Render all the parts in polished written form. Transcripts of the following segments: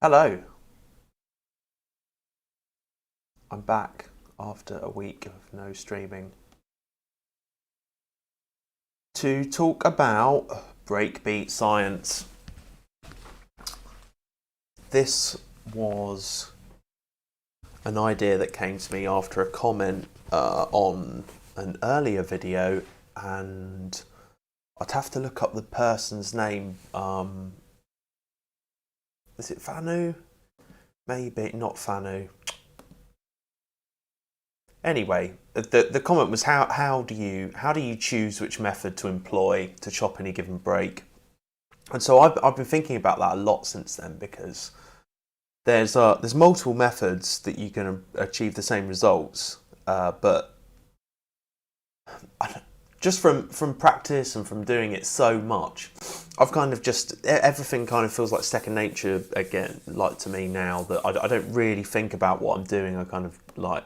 Hello, I'm back after a week of no streaming to talk about breakbeat science. This was an idea that came to me after a comment on an earlier video, and I'd have to look up the person's name. Is it Fanu? Maybe not Fanu. Anyway, the comment was how do you choose which method to employ to chop any given break? And so I've been thinking about that a lot since then, because there's multiple methods that you can achieve the same results, but just from practice and from doing it so much, I've kind of just, everything kind of feels like second nature again, like to me now, that I don't really think about what I'm doing. I kind of like,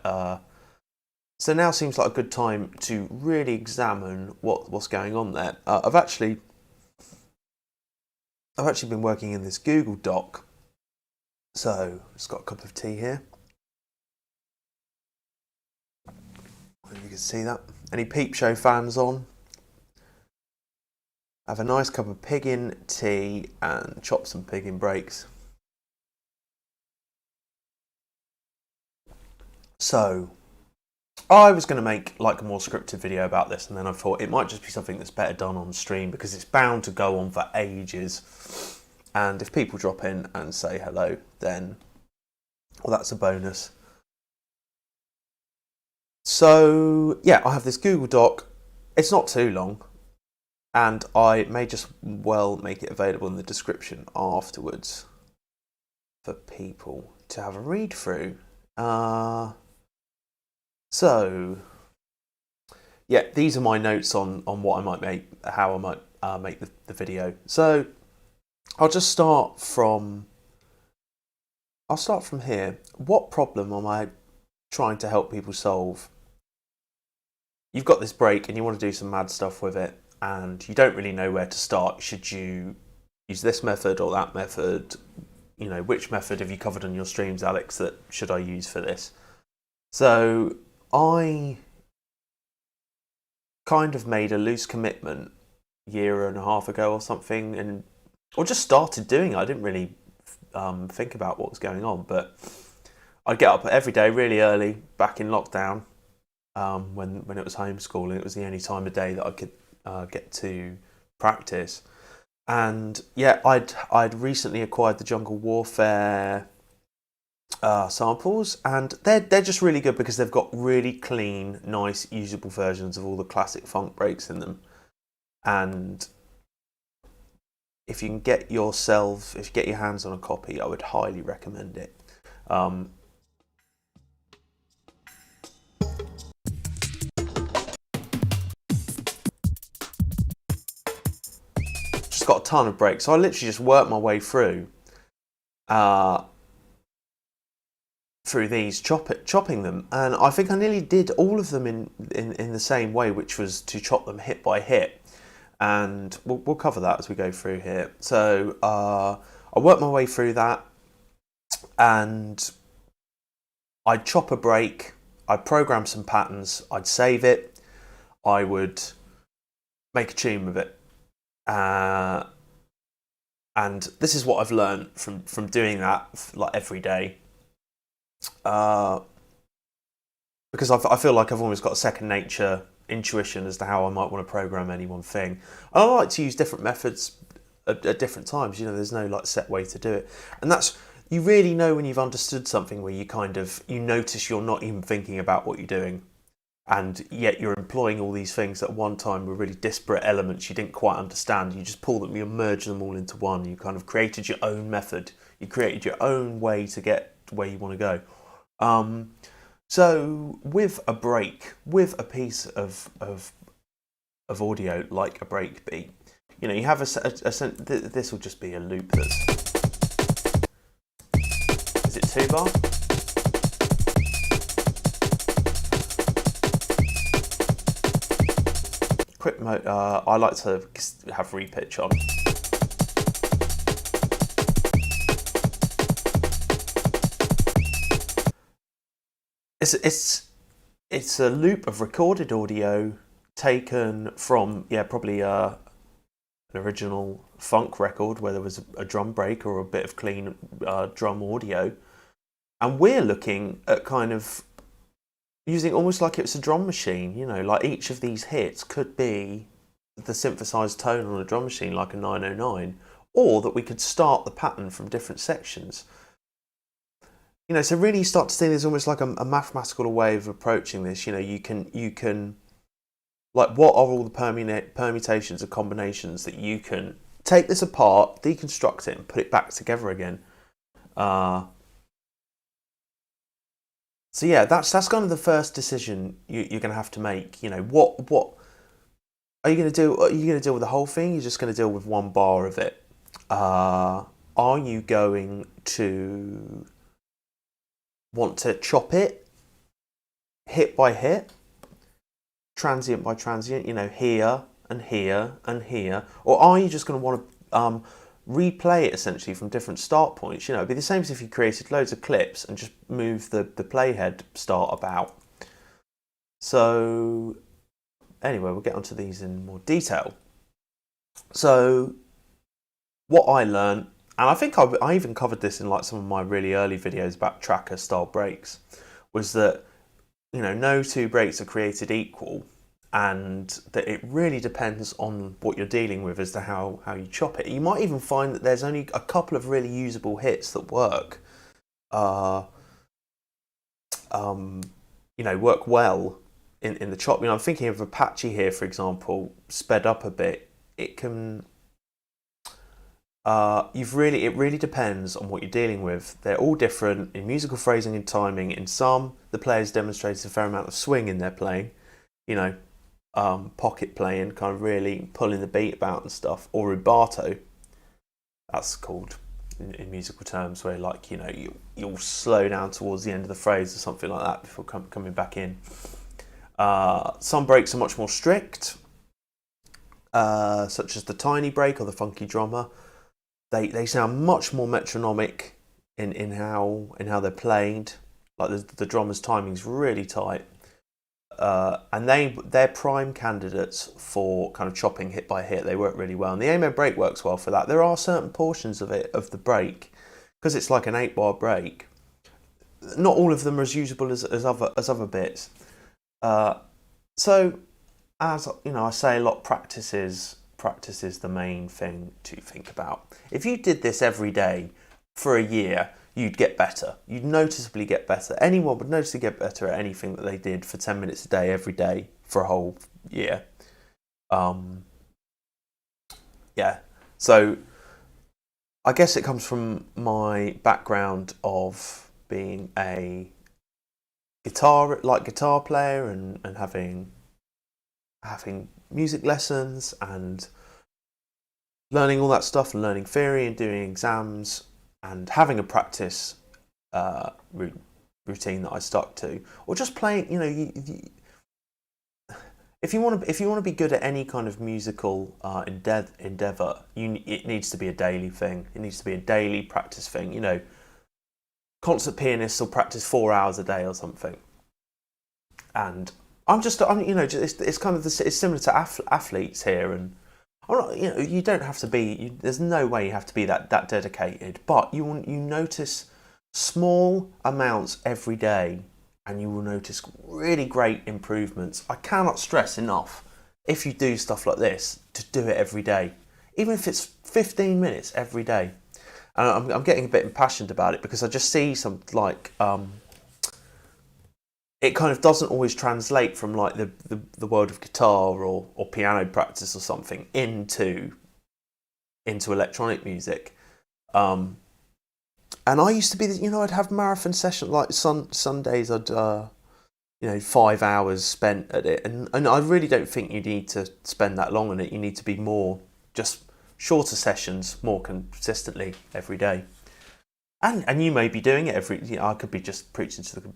so now seems like a good time to really examine what's going on there. I've actually been working in this Google Doc, so just got a cup of tea here. You can see that. Any Peep Show fans on? Have a nice cup of piggin tea and chop some piggin breaks. So I was going to make like a more scripted video about this, and then I thought it might just be something that's better done on stream, because it's bound to go on for ages, and if people drop in and say hello, then, well, that's a bonus. So yeah, I have this Google Doc. It's not too long, and I may just well make it available in the description afterwards for people to have a read through. So yeah, these are my notes on what I might make, how I might make the video. So I'll just start from here. What problem am I trying to help people solve? You've got this break and you want to do some mad stuff with it, and you don't really know where to start. Should you use this method or that method? You know, which method have you covered on your streams, Alex, that should I use for this? So I kind of made a loose commitment a year and a half ago or something, or just started doing it. I didn't really think about what was going on, but I'd get up every day really early back in lockdown, when it was homeschooling. It was the only time of day that I could get to practice. And yeah, I'd recently acquired the Jungle Warfare samples, and they're just really good because they've got really clean, nice, usable versions of all the classic funk breaks in them. And if you get your hands on a copy, I would highly recommend it. Just got a ton of breaks, so I literally just worked my way through these, chopping them, and I think I nearly did all of them in the same way, which was to chop them hit by hit, and we'll cover that as we go through here. So I worked my way through that, and I'd chop a break, I'd program some patterns, I'd save it, I would make a tune with it, and this is what I've learned from doing that like every day. Because I feel like I've almost got a second nature intuition as to how I might want to program any one thing. And I like to use different methods at different times. You know, there's no like set way to do it, and that's, you really know when you've understood something, where you notice you're not even thinking about what you're doing, and yet you're employing all these things that at one time were really disparate elements you didn't quite understand. You just pull them, you merge them all into one. You kind of created your own method. You created your own way to get where you want to go. So with a break, with a piece of audio like a breakbeat, you know, you have this will just be a loop that's, is it 2 bar? Quick mode, I like to have repitch on. it's a loop of recorded audio taken from, yeah, probably an original funk record where there was a drum break or a bit of clean drum audio, and we're looking at kind of using almost like it's a drum machine, you know, like each of these hits could be the synthesized tone on a drum machine like a 909, or that we could start the pattern from different sections. You know, so really you start to see there's almost like a mathematical way of approaching this. You know, you can like, what are all the permutations and combinations that you can take this apart, deconstruct it, and put it back together again. So yeah, that's kind of the first decision you're going to have to make. You know, what are you going to do? Are you going to deal with the whole thing? You're just going to deal with one bar of it. Are you going to want to chop it hit by hit, transient by transient, you know, here and here and here? Or are you just going to want to replay it essentially from different start points? You know, it'd be the same as if you created loads of clips and just move the playhead start about. So anyway, we'll get onto these in more detail. So what I learned, and I think I even covered this in like some of my really early videos about tracker style breaks, was that, you know, no two breaks are created equal, and that it really depends on what you're dealing with as to how you chop it. You might even find that there's only a couple of really usable hits that work, you know, work well in the chop. You know, I'm thinking of Apache here, for example, sped up a bit. It can. It really depends on what you're dealing with. They're all different in musical phrasing and timing. In some, the players demonstrate a fair amount of swing in their playing, you know, pocket playing, kind of really pulling the beat about and stuff, or rubato, that's called in musical terms, where, like, you know, you'll slow down towards the end of the phrase or something like that before coming back in. Some breaks are much more strict, such as the tiny break or the funky drummer. They sound much more metronomic in how they're played. Like the drummer's timing's really tight, and they're prime candidates for kind of chopping hit by hit. They work really well, and the Amen break works well for that. There are certain portions of the break, because it's like an 8-bar break. Not all of them are as usable as other bits. So, as you know, I say a lot, practice is the main thing to think about. If you did this every day for a year, you'd get better. You'd noticeably get better. Anyone would noticeably get better at anything that they did for 10 minutes a day every day for a whole year. Yeah. So I guess it comes from my background of being a guitar player and having music lessons and learning all that stuff and learning theory and doing exams and having a practice routine that I stuck to, or just playing. You know, if you want to be good at any kind of musical endeavor, it needs to be a daily thing. It needs to be a daily practice thing. You know, concert pianists will practice 4 hours a day or something, and you know, it's kind of it's similar to athletes here, and I'm not, you know, you don't have to be. There's no way you have to be that dedicated, but you notice small amounts every day, and you will notice really great improvements. I cannot stress enough, if you do stuff like this, to do it every day, even if it's 15 minutes every day. And I'm getting a bit impassioned about it because I just see some, like, it kind of doesn't always translate from like the world of guitar or piano practice or something into electronic music. And I used to be, you know, I'd have marathon sessions, like Sundays I'd, you know, 5 hours spent at it. And I really don't think you need to spend that long on it. You need to be more, just shorter sessions, more consistently every day. And you may be doing it you know, I could be just preaching to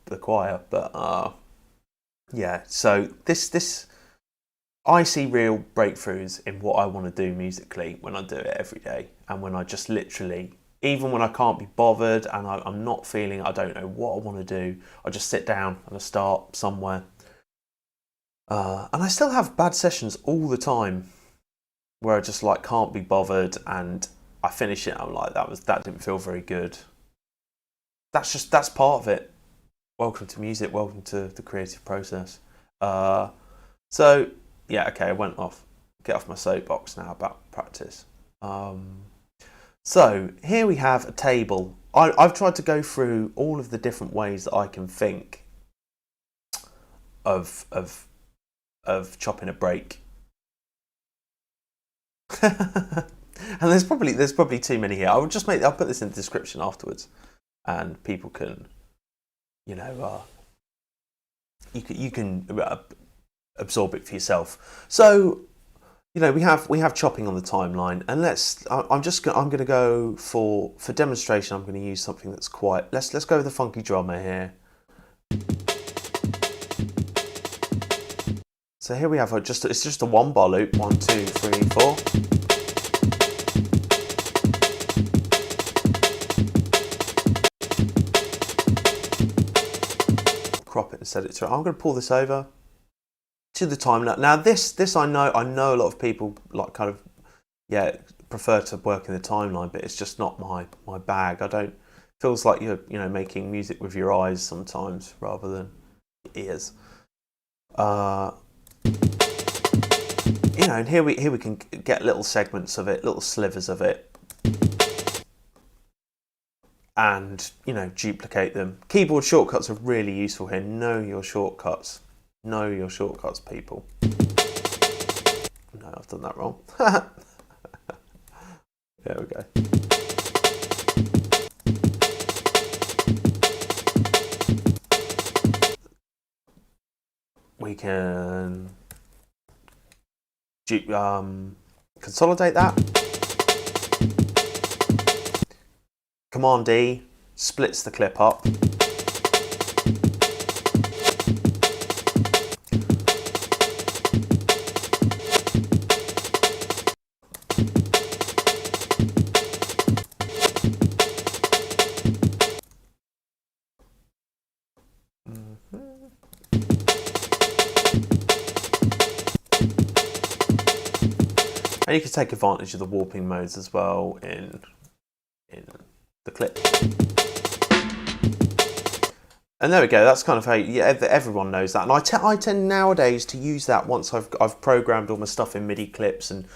the choir, but yeah. So this I see real breakthroughs in what I want to do musically when I do it every day, and when I just literally even when I can't be bothered and I'm not feeling, I don't know what I want to do, I just sit down and I start somewhere. And I still have bad sessions all the time where I just like can't be bothered and I finish it. I'm like, that didn't feel very good. That's part of it. Welcome to music. Welcome to the creative process. So yeah, okay, I get off my soapbox now about practice. So here we have a table. I've tried to go through all of the different ways that I can think of chopping a break. And there's probably too many here. I'll put this in the description afterwards, and people can, you can absorb it for yourself. So, we have chopping on the timeline, and I'm going to go for demonstration. I'm going to use something that's quite. Let's go with the funky drummer here. So here we have it's just a 1-bar loop. 1, 2, 3, 4. Crop it and set it to. I'm going to pull this over to the timeline. Now this I know a lot of people like kind of prefer to work in the timeline, but it's just not my bag. Feels like you're making music with your eyes sometimes rather than your ears. And here we can get little segments of it, little slivers of it, and duplicate them. Keyboard shortcuts are really useful here. Know your shortcuts. Know your shortcuts, people. No, I've done that wrong. There we go. We can consolidate that. Command D splits the clip up. And you can take advantage of the warping modes as well in the clip. And there we go. That's kind of how everyone knows that. And I tend nowadays to use that once I've programmed all my stuff in MIDI clips, and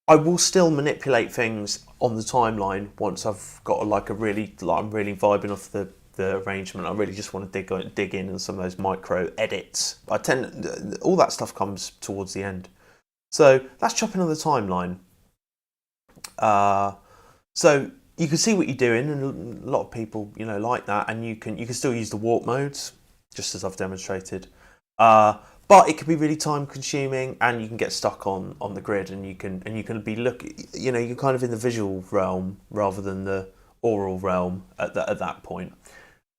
I will still manipulate things on the timeline once I've got I'm really vibing off the arrangement. I really just want to dig in some of those micro edits. All that stuff comes towards the end. So that's chopping on the timeline. So you can see what you're doing, and a lot of people like that, and you can still use the warp modes just as I've demonstrated. But it can be really time consuming, and you can get stuck on the grid, and you can be you're kind of in the visual realm rather than the aural realm at that point.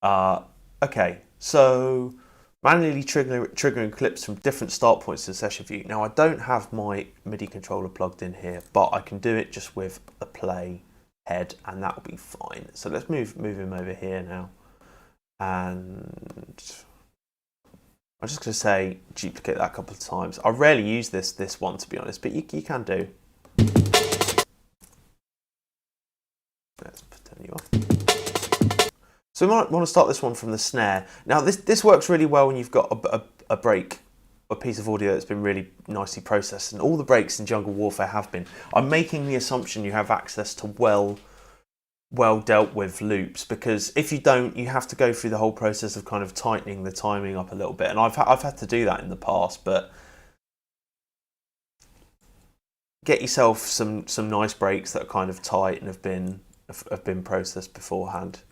Okay, so manually triggering clips from different start points in the session view. Now I don't have my MIDI controller plugged in here, but I can do it just with a play head, and that will be fine. So let's move him over here now, and I'm just going to say duplicate that a couple of times. I rarely use this one, to be honest, but you can do. Let's turn you off. So we might want to start this one from the snare. Now this works really well when you've got a break, a piece of audio that's been really nicely processed, and all the breaks in Jungle Warfare have been. I'm making the assumption you have access to well dealt with loops, because if you don't, you have to go through the whole process of kind of tightening the timing up a little bit, and I've had to do that in the past. But get yourself some nice breaks that are kind of tight and have been processed beforehand.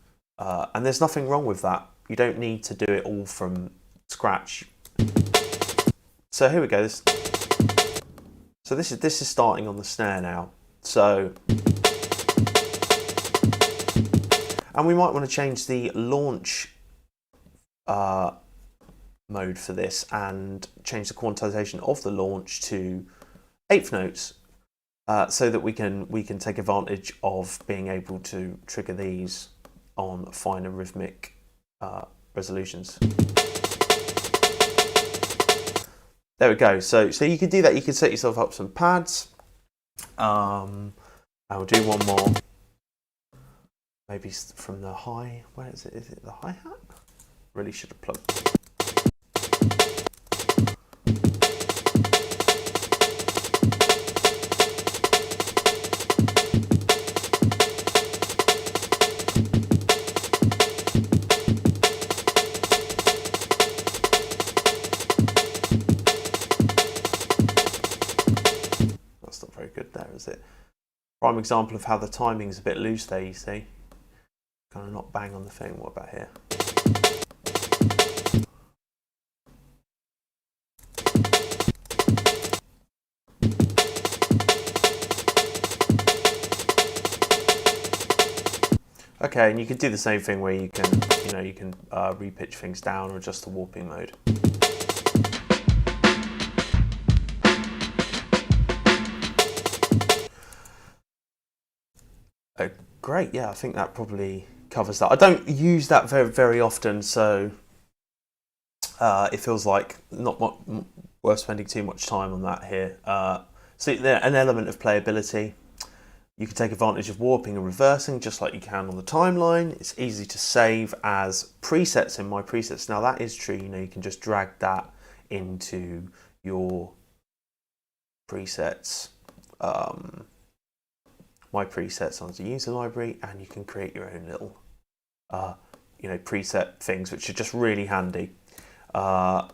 And there's nothing wrong with that. You don't need to do it all from scratch. So here we go. So this is starting on the snare now. So, and we might want to change the launch mode for this, and change the quantization of the launch to 1/8 notes. so that we can take advantage of being able to trigger these on finer rhythmic resolutions. There we go. So you can do that. You can set yourself up some pads. I'll do one more. Maybe from the high. Where is it? Is it the hi-hat? Really should have plugged. That's not very good there, is it? Prime example of how the timing's a bit loose there, you see. Kind of not bang on the thing. What about here? Okay, and you can do the same thing where you can repitch things down or adjust the warping mode. Oh, great, yeah, I think that probably covers that. I don't use that very often, so it feels like not worth spending too much time on that here. So an element of playability. You can take advantage of warping and reversing just like you can on the timeline. It's easy to save as presets in My Presets. Now that is true, you can just drag that into your presets, My Presets onto user library, and you can create your own little preset things, which are just really handy. You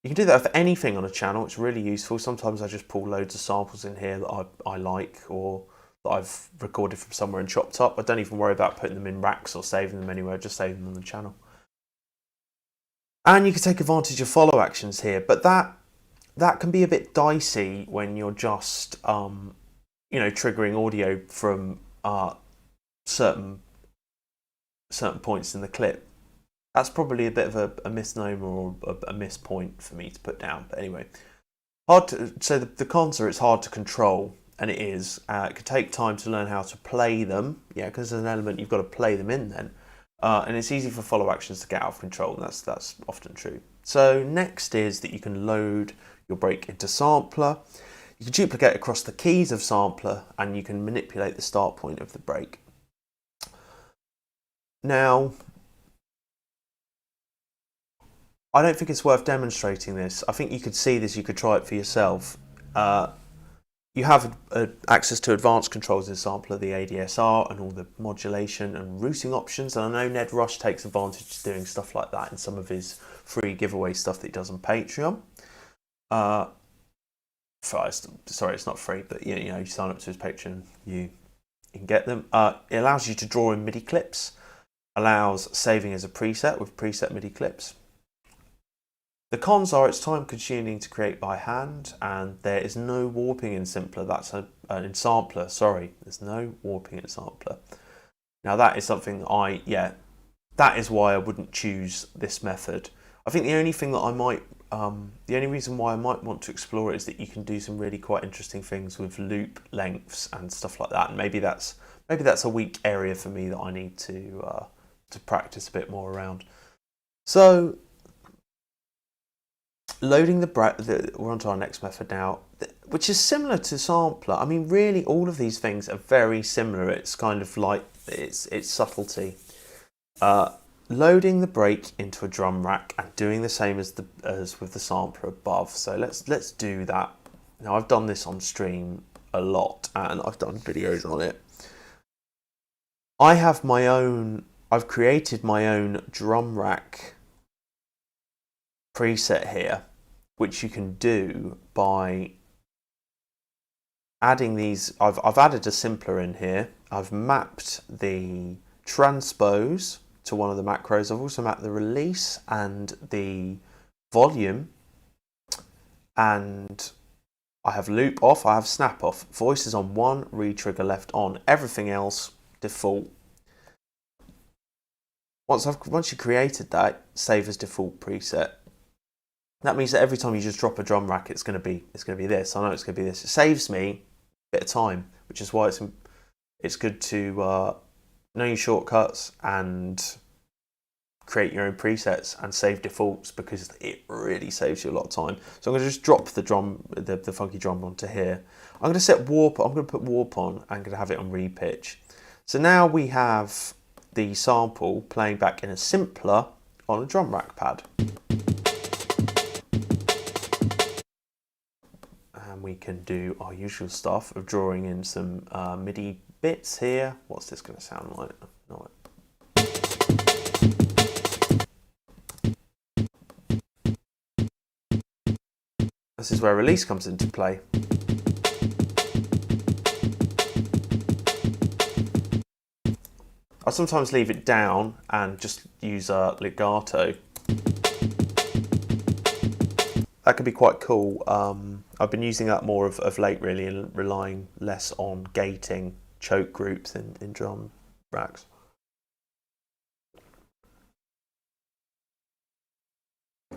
can do that for anything on a channel. It's really useful. Sometimes I just pull loads of samples in here that I like, or that I've recorded from somewhere and chopped up. I don't even worry about putting them in racks or saving them anywhere, just save them on the channel. And you can take advantage of follow actions here, but that can be a bit dicey when you're just triggering audio from certain points in the clip. That's probably a bit of a misnomer or a miss point for me to put down. But anyway, so the cons are it's hard to control. And it is. It could take time to learn how to play them. Yeah, because there's an element you've got to play them in then. And it's easy for follow actions to get out of control, and that's often true. So next is that you can load your break into sampler. You can duplicate across the keys of sampler, and you can manipulate the start point of the break. Now, I don't think it's worth demonstrating this. I think you could see this, you could try it for yourself. You have access to advanced controls in sampler, the ADSR and all the modulation and routing options. And I know Ned Rush takes advantage of doing stuff like that in some of his free giveaway stuff that he does on Patreon. Sorry, it's not free, but you sign up to his Patreon, you can get them. It allows you to draw in MIDI clips, allows saving as a preset with preset MIDI clips. The cons are it's time consuming to create by hand, and there is no warping in Simpler. In Sampler, sorry. There's no warping in Sampler. Now that is something that is why I wouldn't choose this method. I think the only thing that the only reason why I might want to explore it is that you can do some really quite interesting things with loop lengths and stuff like that. And maybe that's a weak area for me that I need to practice a bit more around. So, loading we're on to our next method now, which is similar to sampler. I mean, really, all of these things are very similar. It's kind of like it's subtlety. Loading the break into a drum rack and doing the same as with the sampler above. So let's do that. Now I've done this on stream a lot, and I've done videos on it. I've created my own drum rack preset here, which you can do by adding these. I've added a simpler in here. I've mapped the transpose to one of the macros. I've also mapped the release and the volume, and I have loop off, I have snap off. Voice is on 1, retrigger left on. Everything else default. Once you created that, save as default preset. That means that every time you just drop a drum rack, it's going to be this. I know it's going to be this. It saves me bit of time, which is why it's good to know your shortcuts and create your own presets and save defaults, because it really saves you a lot of time. So I'm going to just drop the drum, the funky drum onto here. I'm going to set warp. I'm going to put warp on. I'm going to have it on repitch. So now we have the sample playing back in a simpler on a drum rack pad. And we can do our usual stuff of drawing in some MIDI bits here. What's this going to sound like? No. This is where release comes into play. I sometimes leave it down and just use legato. That can be quite cool. I've been using that more of late, really, and relying less on gating choke groups in drum racks.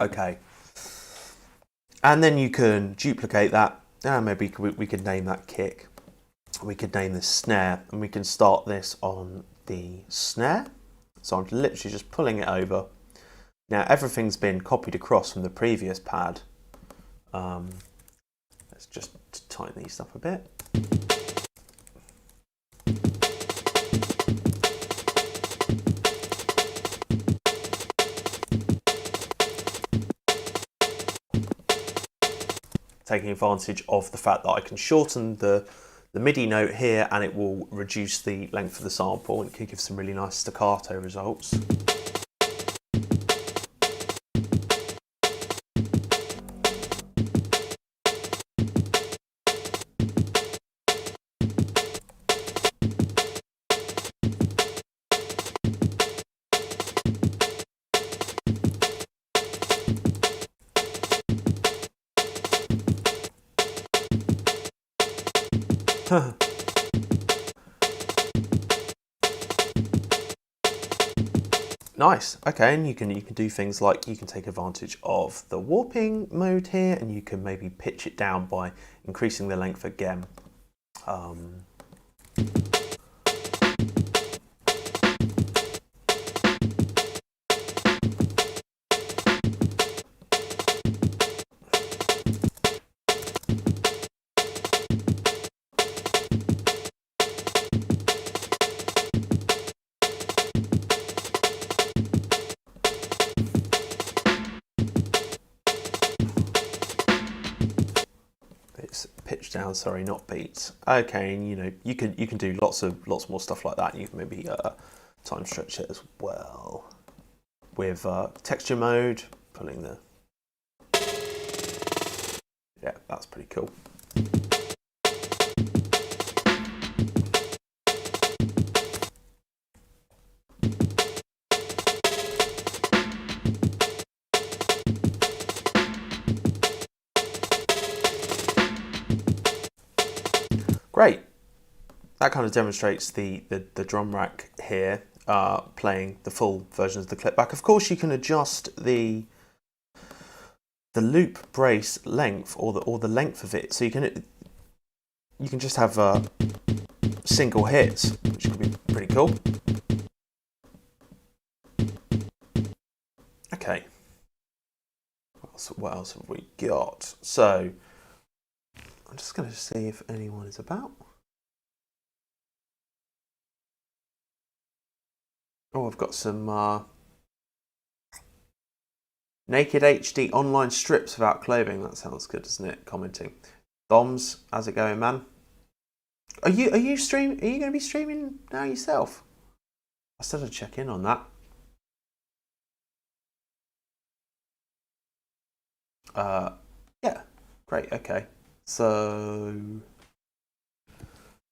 Okay. And then you can duplicate that. Maybe we could name that kick. We could name this snare, and we can start this on the snare. So I'm literally just pulling it over. Now everything's been copied across from the previous pad. Let's just tighten these up a bit. Taking advantage of the fact that I can shorten the MIDI note here, and it will reduce the length of the sample, and it can give some really nice staccato results. Nice. Okay, and you can do things like you can take advantage of the warping mode here, and you can maybe pitch it down by increasing the length again. Pitch down, sorry, not beats. Okay, and you can do lots more stuff like that. You can maybe time stretch it as well with texture mode, pulling the, yeah, that's pretty cool. Great. That kind of demonstrates the drum rack here, playing the full versions of the clip back. Of course, you can adjust the loop brace length or the length of it, so you can just have single hits, which could be pretty cool. Okay. What else have we got? So I'm just going to see if anyone is about. Oh, I've got some naked HD online strips without clothing. That sounds good, doesn't it? Commenting. Doms, how's it going, man? Are you stream? Are you going to be streaming now yourself? I still have to check in on that. Yeah, great. Okay, so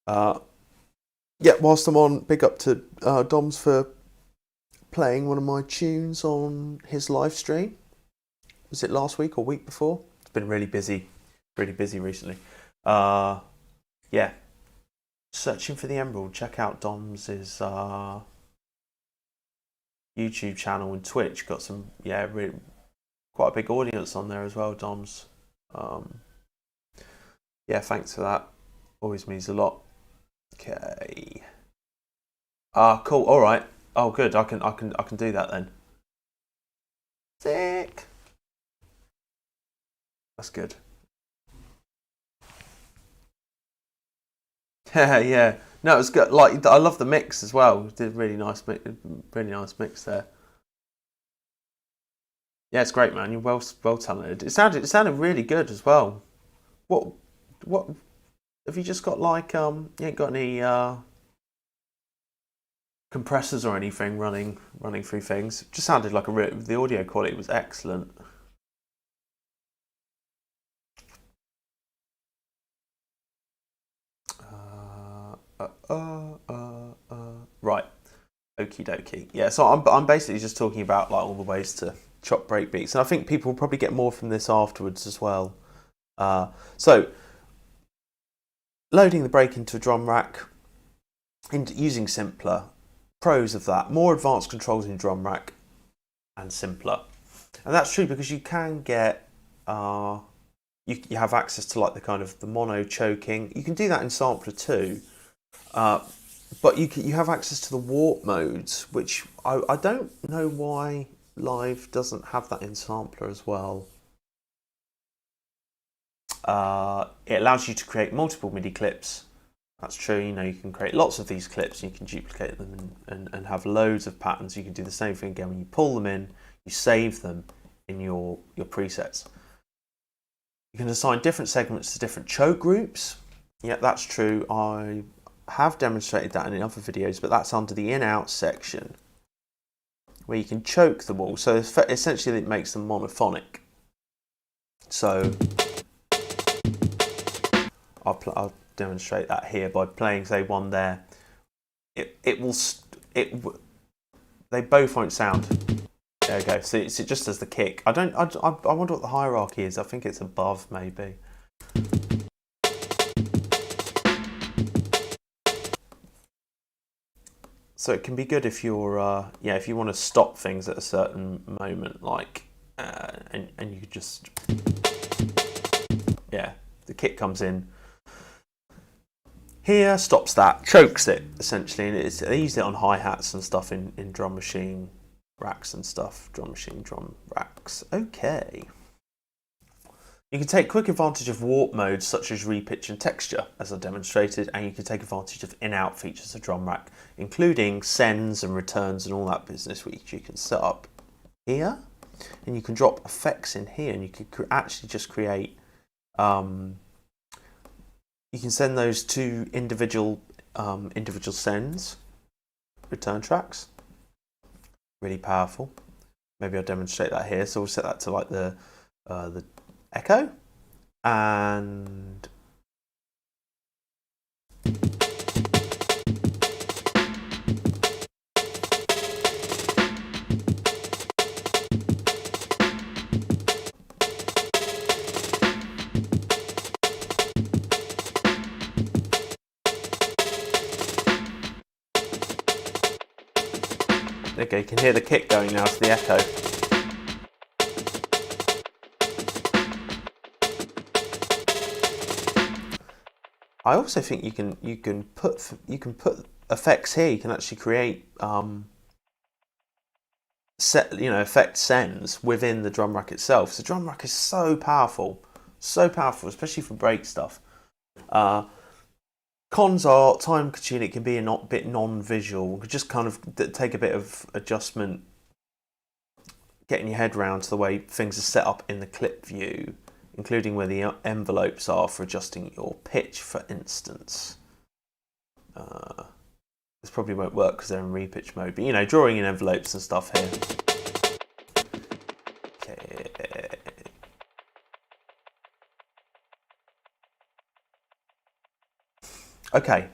yeah. Whilst I'm on, big up to Doms for playing one of my tunes on his live stream. Was it last week or week before? It's been really busy recently. Yeah, searching for the emerald. Check out Dom's YouTube channel and Twitch. Got some, yeah, really quite a big audience on there as well. Dom's. Yeah, thanks for that. always means a lot. Okay. Ah, cool. All right. Oh, good. I can do that then. Sick. That's good. Yeah, yeah. No, it was good. Like, I love the mix as well. Did really nice mix there. Yeah, it's great, man. You're well talented. It sounded really good as well. What what have you just got like you ain't got any compressors or anything running through things? It just sounded like the audio quality was excellent. Right. Okie dokie. Yeah, so I'm basically just talking about like all the ways to chop breakbeats, and I think people will probably get more from this afterwards as well. So loading the break into a drum rack and using simpler. Pros of that: more advanced controls in drum rack and simpler. And that's true because you can get you have access to like the kind of the mono choking. You can do that in sampler too. But you have access to the warp modes, which I don't know why Live doesn't have that in sampler as well. It allows you to create multiple MIDI clips. That's true. You know, you can create lots of these clips. You can duplicate them and have loads of patterns. You can do the same thing again when you pull them in. You save them in your presets. You can assign different segments to different choke groups. Yeah, that's true. I have demonstrated that in other videos, but that's under the in-out section where you can choke them all. So essentially it makes them monophonic. So I'll demonstrate that here by playing, say, one there. They both won't sound. There we go. So it just as the kick. I wonder what the hierarchy is. I think it's above maybe. So it can be good if you're if you want to stop things at a certain moment, like and you could just the kick comes in here, stops that, chokes it essentially, and they use it on hi-hats and stuff in drum machine racks and stuff. Drum racks. Okay. You can take quick advantage of warp modes such as repitch and texture, as I demonstrated, and you can take advantage of in-out features of drum rack, including sends and returns and all that business, which you can set up here. And you can drop effects in here, and you can actually just create. You can send those to individual sends, return tracks. Really powerful. Maybe I'll demonstrate that here. So we'll set that to like the echo, and okay, you can hear the kick going now to the echo. I also think you can put effects here. You can actually create effect sends within the drum rack itself. So the drum rack is so powerful, especially for break stuff. Cons are time consuming. It can be a bit non-visual. Just kind of take a bit of adjustment, getting your head around to the way things are set up in the clip view, including where the envelopes are for adjusting your pitch, for instance. This probably won't work because they're in repitch mode, but drawing in envelopes and stuff here. Okay. Okay.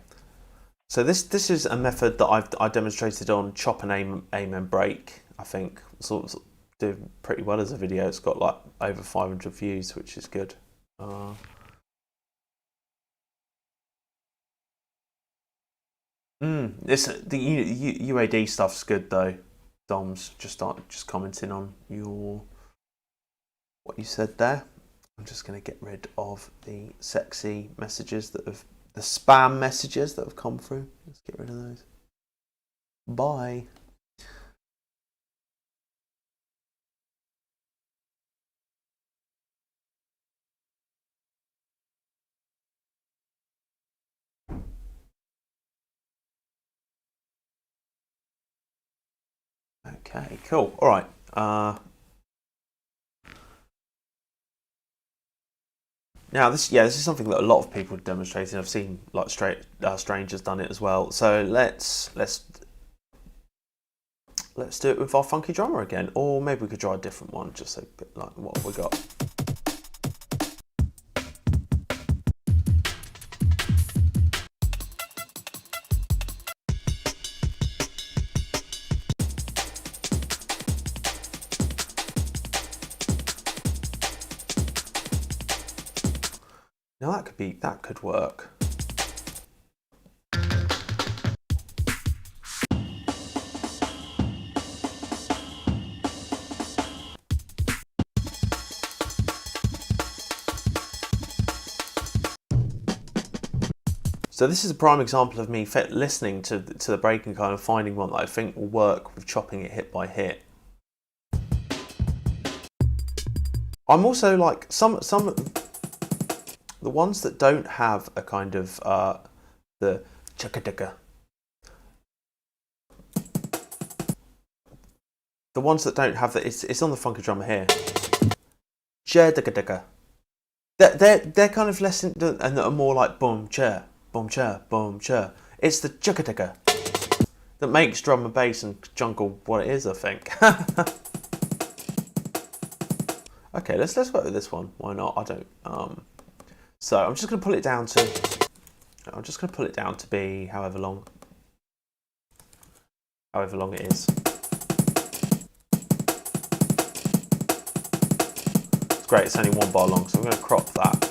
So this is a method that I demonstrated on Chop and Aim and Break. I think sort of did pretty well as a video. It's got like over 500 views, which is good. The UAD stuff's good though. Dom's just commenting on what you said there. I'm just going to get rid of the sexy messages that have the spam messages that have come through. Let's get rid of those. Bye. Okay, cool. All right. Now this is something that a lot of people are demonstrating. I've seen like strangers done it as well. So let's do it with our funky drummer again, or maybe we could try a different one, just so like what have we got? Now that could work. So this is a prime example of me listening to the break and kind of finding one that I think will work with chopping it hit by hit. I'm also like some the ones that don't have a kind of the chakadaka. The ones that don't have that, it's on the funky drummer here. Chadakadaka. They're kind of less and that are more like boom cha, boom cha, boom cha. It's the chakadaka that makes drum and bass and jungle what it is, I think. Okay, let's work with this one. Why not? I don't. So I'm just going to pull it down to be however long it is. It's great. It's only 1 bar long, so I'm going to crop that.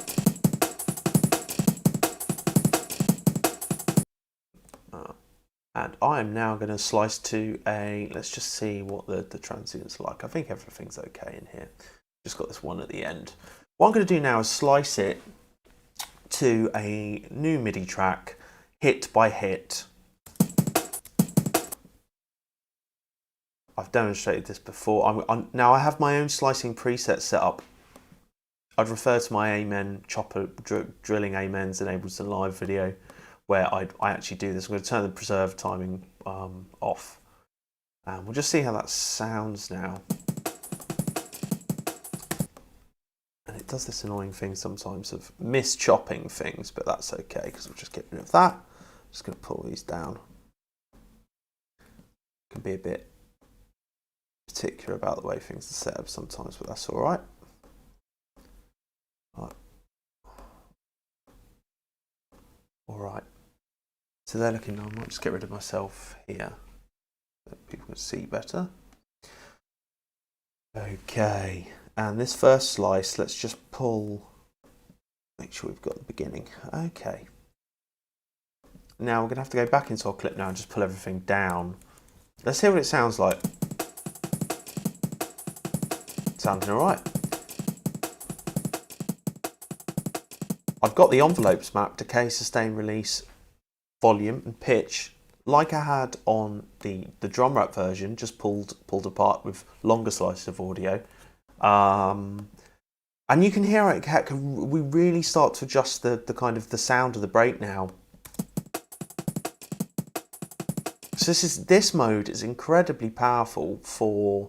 And I am now going to slice to a. Let's just see what the transient's like. I think everything's okay in here. Just got this one at the end. What I'm going to do now is slice it to a new MIDI track, hit by hit. I've demonstrated this before. Now I have my own slicing preset set up. I'd refer to my Amen chopper drilling Amens in Ableton Live video, where I actually do this. I'm going to turn the preserve timing off, and we'll just see how that sounds now. And it does this annoying thing sometimes of mis-chopping things, but that's okay because we'll just get rid of that. I'm just going to pull these down. Can be a bit particular about the way things are set up sometimes, but that's all right. All right. So they're looking. I might just get rid of myself here so people can see better. Okay. And this first slice, let's just make sure we've got the beginning. Okay. Now we're going to have to go back into our clip now and just pull everything down. Let's hear what it sounds like. Sounding all right. I've got the envelopes mapped: decay, sustain, release, volume and pitch, like I had on the drum wrap version, just pulled apart with longer slices of audio. And you can hear it, we really start to adjust the kind of the sound of the break now. So this mode is incredibly powerful for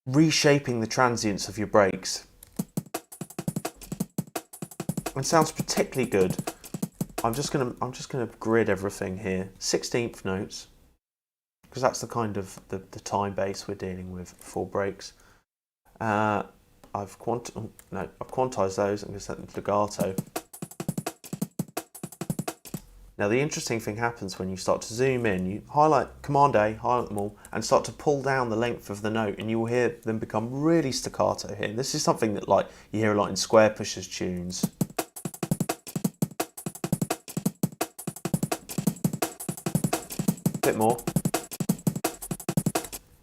reshaping the transients of your breaks. It sounds particularly good. I'm just gonna grid everything here. 16th notes, because that's the kind of the time bass we're dealing with for breaks. I've quantized those. I'm going to set them to legato. Now the interesting thing happens when you start to zoom in. You highlight Command A, highlight them all, and start to pull down the length of the note, and you will hear them become really staccato here. And this is something that like you hear a lot in Square Pushers tunes. Bit more.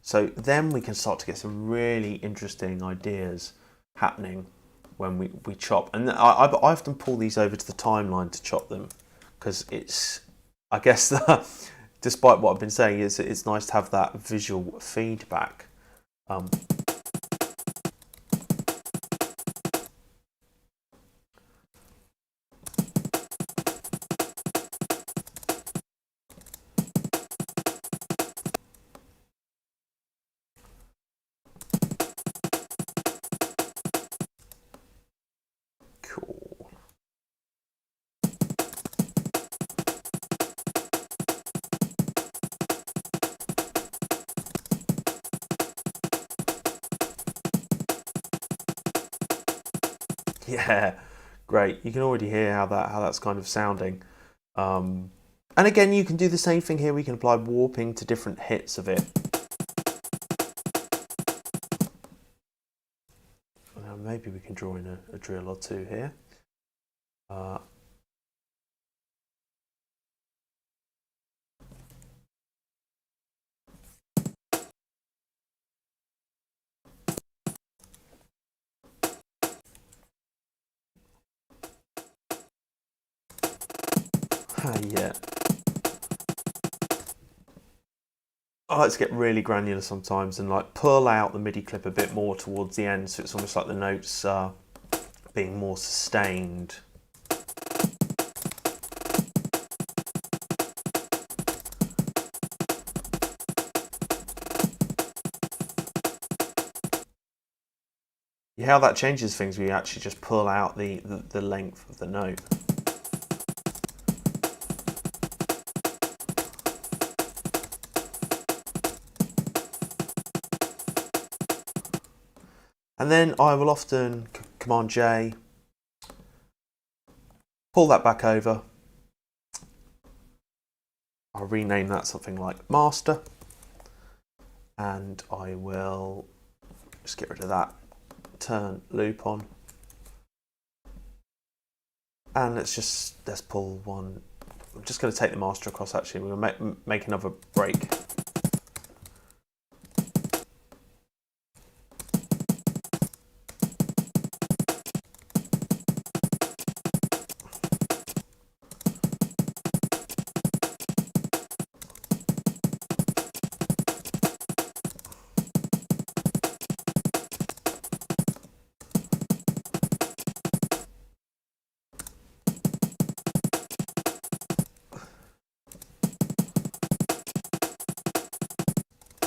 So then we can start to get some really interesting ideas happening. when we chop. And I often pull these over to the timeline to chop them, because it's, I guess, despite what I've been saying, it's nice to have that visual feedback. Cool. Yeah, great. You can already hear how that's kind of sounding. And again, you can do the same thing here. We can apply warping to different hits of it. Maybe we can draw in a drill or two here. Yeah. I like to get really granular sometimes and like pull out the MIDI clip a bit more towards the end, so it's almost like the notes are being more sustained. Yeah, how that changes things when you actually just pull out the length of the note. And then I will often Command J, pull that back over. I'll rename that something like master, and I will just get rid of that, turn loop on, and let's pull one. I'm just going to take the master across. Actually, we're going to make another break.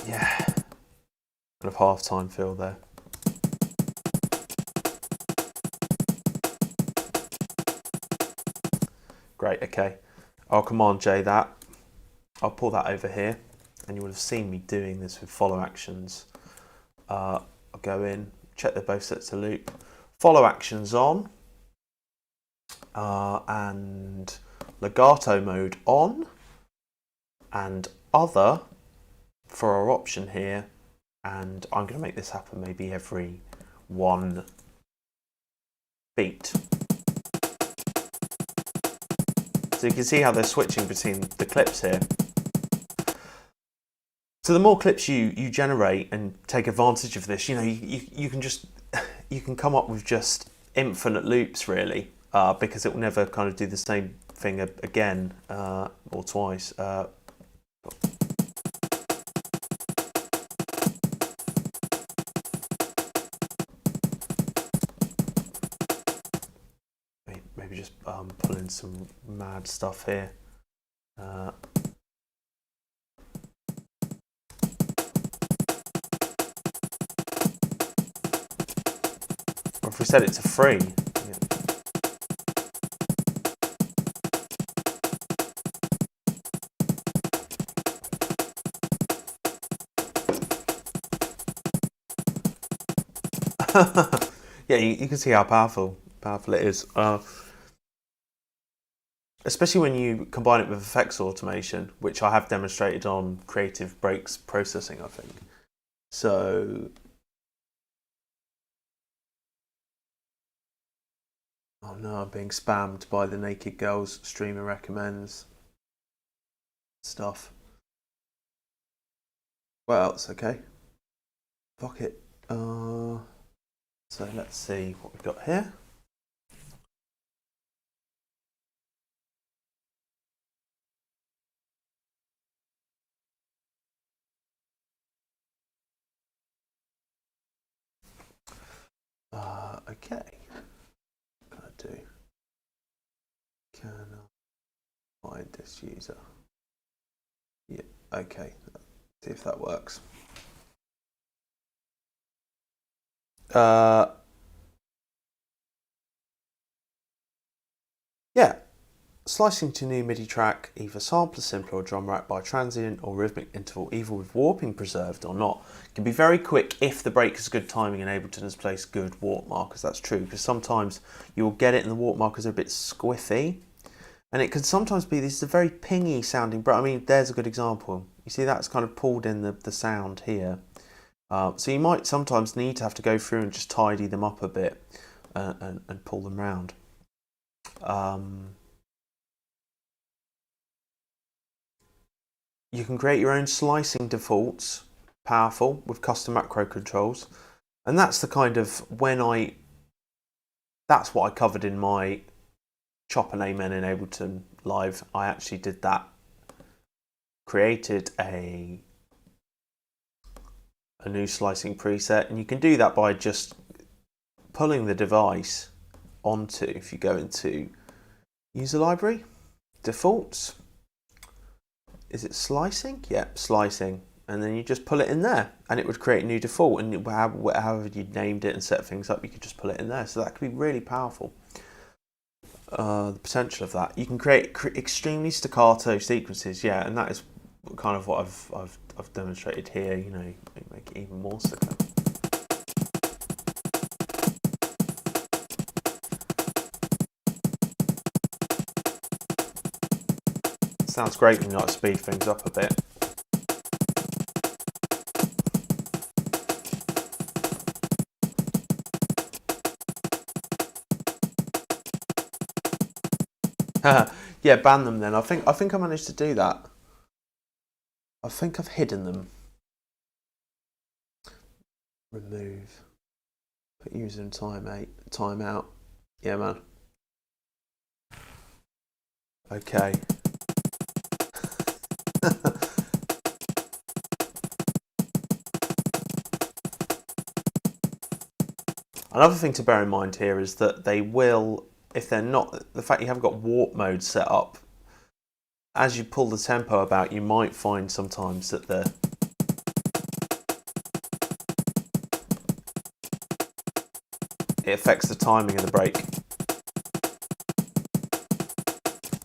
Yeah, kind of half-time feel there. Great, okay. I'll Command J that. I'll pull that over here, and you would have seen me doing this with follow actions. I'll go in, check they're both set to loop, follow actions on, and legato mode on, and other for our option here, and I'm going to make this happen maybe every one beat. So you can see how they're switching between the clips here. So the more clips you generate and take advantage of this, you know, you can just you can come up with just infinite loops really, because it will never kind of do the same thing again or twice. Maybe just pull in some mad stuff here. Or if we set it to free. Yeah, you can see how powerful it is. Especially when you combine it with effects automation, which I have demonstrated on Creative Breaks processing, I think. So, oh no, I'm being spammed by the Naked Girls streamer recommends stuff. Well, it's okay. Fuck it. So let's see what we've got here. Okay, what can I do? Can I find this user? Yeah, okay, see if that works. Yeah, slicing to new MIDI track, either sample, simple or drum rack by transient or rhythmic interval, either with warping preserved or not, can be very quick if the break is good timing and Ableton has placed good warp markers. That's true, because sometimes you'll get it and the warp markers are a bit squiffy. And it can sometimes be, this is a very pingy sounding break. I mean, there's a good example. You see that's kind of pulled in the sound here. So you might sometimes need to have to go through and just tidy them up a bit and pull them round. You can create your own slicing defaults, powerful, with custom macro controls. And that's the kind of, that's what I covered in my Chop and Amen in Ableton Live. I actually did that, created a new slicing preset, and you can do that by just pulling the device onto, if you go into user library, defaults, is it slicing? Yep, slicing. And then you just pull it in there and it would create a new default, and however you named it and set things up, you could just pull it in there. So that could be really powerful. The potential of that. You can create extremely staccato sequences, yeah, and that is kind of what I've demonstrated here, you know, make it even more staccato. Sounds great when you like speed things up a bit. Yeah, ban them then. I think I managed to do that. I think I've hidden them. Remove. Put user in timeout. Yeah, man. Okay. Another thing to bear in mind here is that they will, if they're not, the fact you haven't got warp mode set up, as you pull the tempo about, you might find sometimes that it affects the timing of the break.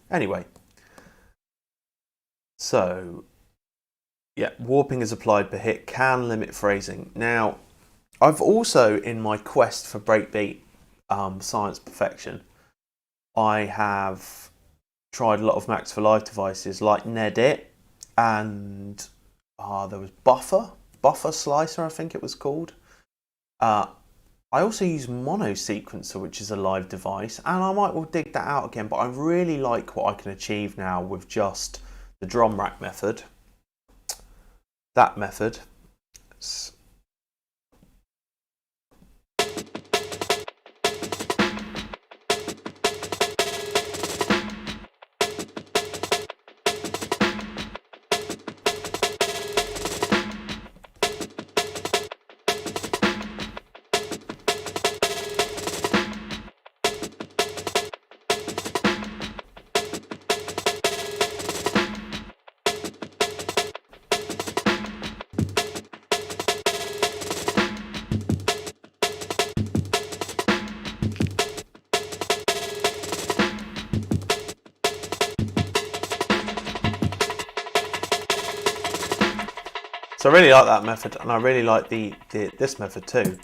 Anyway, so yeah, warping is applied per hit, can limit phrasing. Now, I've also, in my quest for breakbeat science perfection, I have tried a lot of Max for Live devices like Nedit, and there was Buffer Slicer, I think it was called. I also use Mono Sequencer, which is a live device, and I might well dig that out again, but I really like what I can achieve now with just the drum rack method. That method. So I really like that method, and I really like this method too.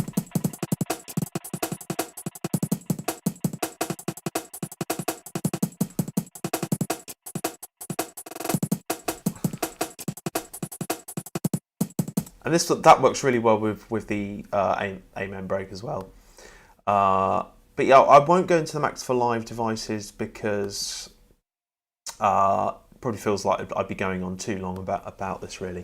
And that works really well with the Amen break as well. But yeah, I won't go into the Max for Live devices because probably feels like I'd be going on too long about this really.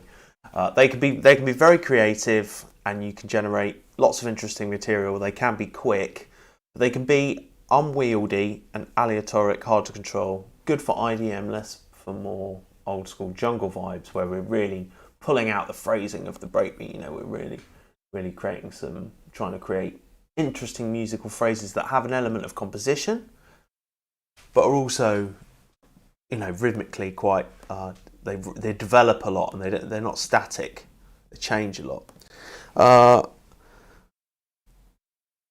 They can be very creative. and you can generate lots of interesting material. They can be quick, but they can be unwieldy and aleatoric, hard to control. Good for IDM, less for more old school jungle vibes, where we're really pulling out the phrasing of the breakbeat. You know, we're really creating trying to create interesting musical phrases that have an element of composition, but are also, you know, rhythmically quite. They develop a lot, and they're not static. They change a lot.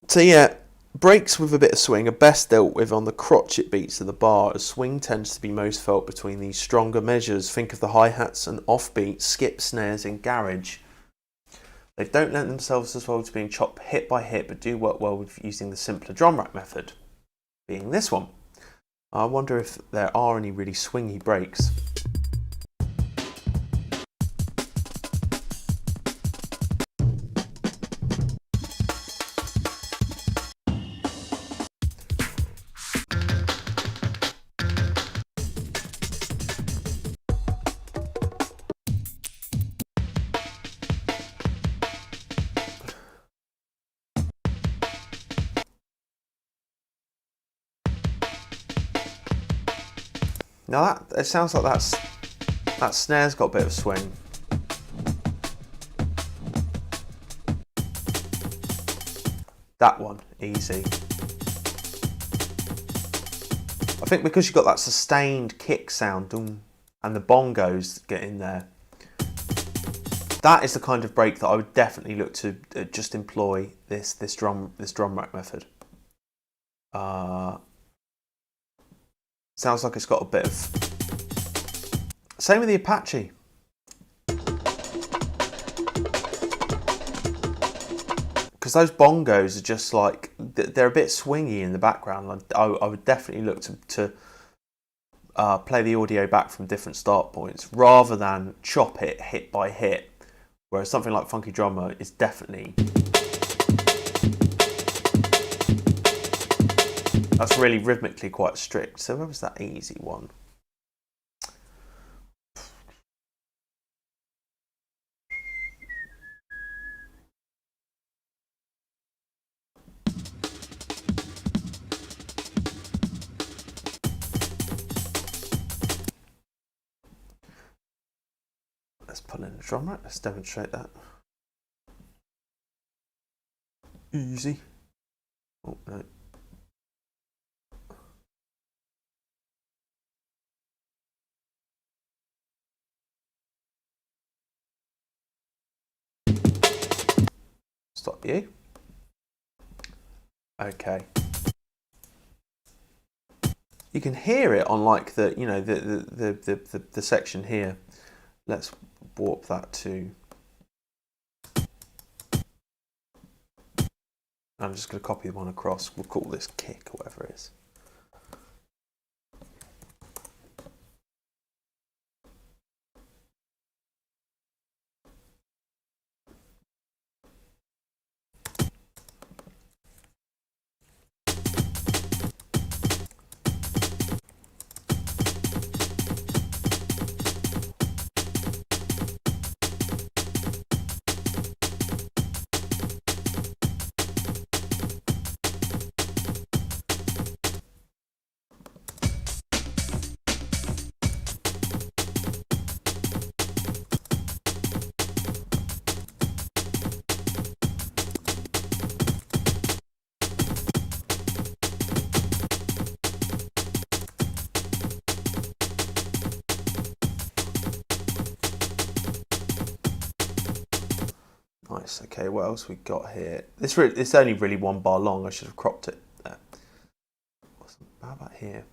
So yeah, breaks with a bit of swing are best dealt with on the crotchet beats of the bar, as swing tends to be most felt between these stronger measures. Think of the hi-hats and offbeat skip snares in garage. They don't lend themselves as well to being chopped hit by hit, but do work well with using the simpler drum rack method, being this one. I wonder if there are any really swingy breaks. Now it sounds like that snare's got a bit of swing. That one, easy. I think because you've got that sustained kick sound, and the bongos get in there, that is the kind of break that I would definitely look to just employ this drum rack method. Sounds like it's got a bit of... Same with the Apache. Because those bongos are just like, they're a bit swingy in the background. I would definitely look to play the audio back from different start points rather than chop it hit by hit. Whereas something like Funky Drummer is definitely... That's really rhythmically quite strict. So where was that easy one? Let's pull in the drum rack. Let's demonstrate that. Easy. Oh, no. Stop you. Okay. You can hear it on like the, you know, the section here. Let's warp that to... I'm just going to copy one across. We'll call this kick or whatever it is. Nice. Okay, what else we got here? It's only really one bar long. I should have cropped it there. How about here?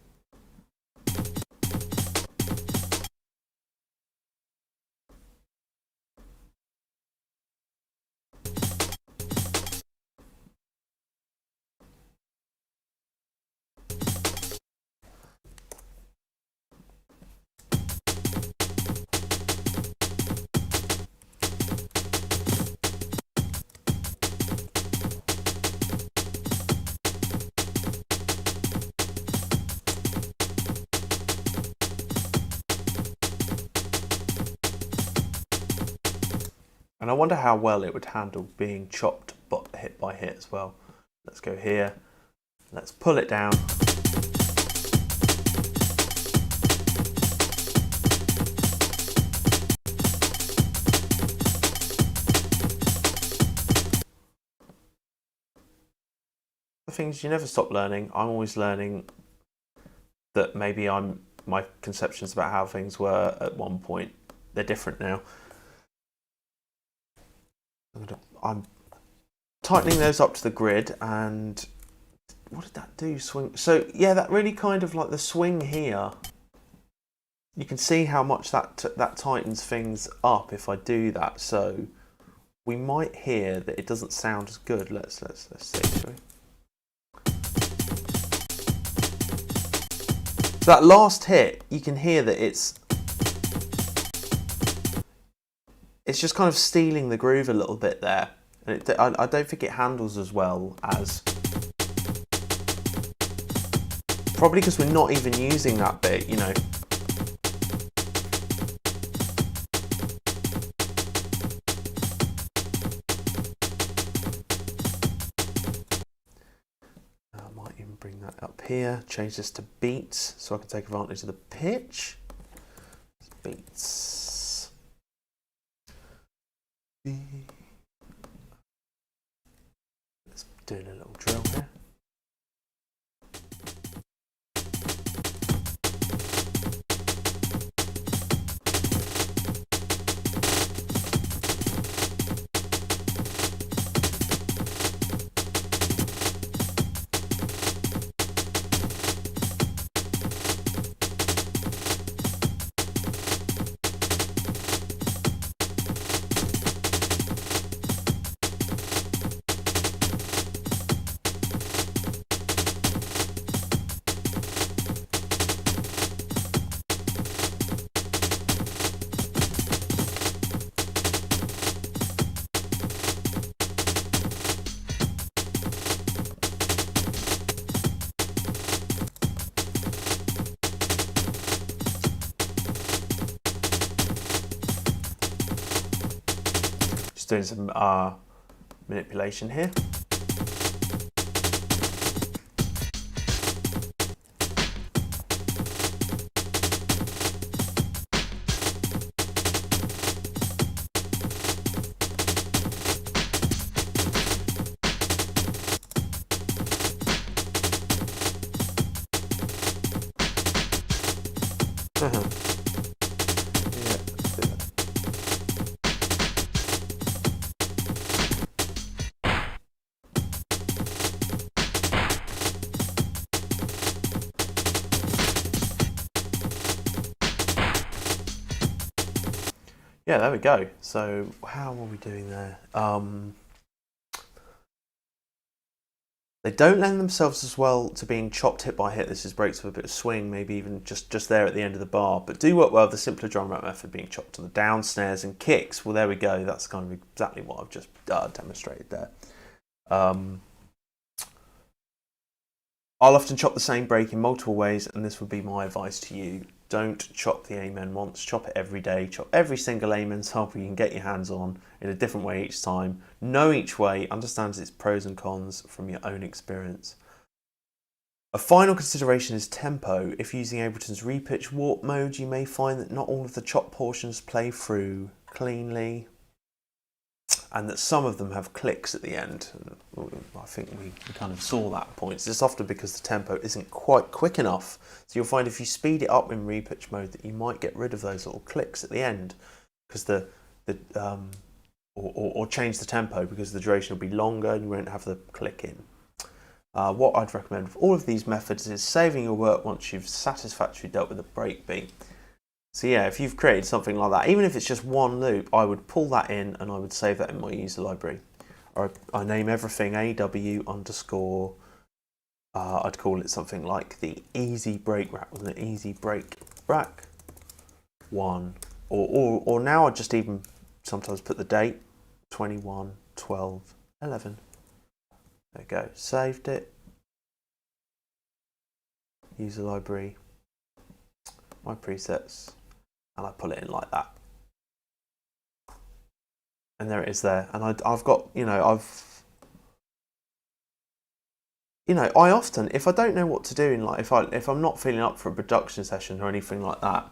And I wonder how well it would handle being chopped but hit by hit as well. Let's go here. Let's pull it down. The thing is, you never stop learning. I'm always learning that maybe my conceptions about how things were at one point, they're different now. I'm tightening those up to the grid, and what did that do? Swing. So yeah, that really kind of like the swing here. You can see how much that tightens things up if I do that. So we might hear that it doesn't sound as good. Let's see. Shall we? So that last hit, you can hear that it's just kind of stealing the groove a little bit there. And I don't think it handles as well as, probably because we're not even using that bit, you know. I might even bring that up here, change this to beats so I can take advantage of the pitch. Beats. Let's do a little drill here. Doing some manipulation here. Yeah, there we go. So how are we doing there? They don't lend themselves as well to being chopped hit by hit. This is breaks with a bit of swing, maybe even just there at the end of the bar, but do work well with the simpler drum rack method being chopped to the down snares and kicks. Well, there we go. That's kind of exactly what I've just demonstrated there. I'll often chop the same break in multiple ways, and this would be my advice to you. Don't chop the amen once, chop it every day, chop every single amen sample you can get your hands on in a different way each time. Know each way, understand its pros and cons from your own experience. A final consideration is tempo. If using Ableton's repitch warp mode, you may find that not all of the chop portions play through cleanly, and that some of them have clicks at the end. I think we kind of saw that point. It's just often because the tempo isn't quite quick enough. So you'll find if you speed it up in repitch mode that you might get rid of those little clicks at the end, because or change the tempo because the duration will be longer and you won't have the click in. What I'd recommend with all of these methods is saving your work once you've satisfactorily dealt with the breakbeat. So yeah, if you've created something like that, even if it's just one loop, I would pull that in and I would save that in my user library. Or I name everything AW underscore, I'd call it something like the easy break rack, wasn't it? Easy break rack 1. Or now I just even sometimes put the date, 21/12/11. There we go, saved it. User library, my presets, and I pull it in like that. And there it is there. And I've got, I often, if I don't know what to do in like, if I'm not feeling up for a production session or anything like that,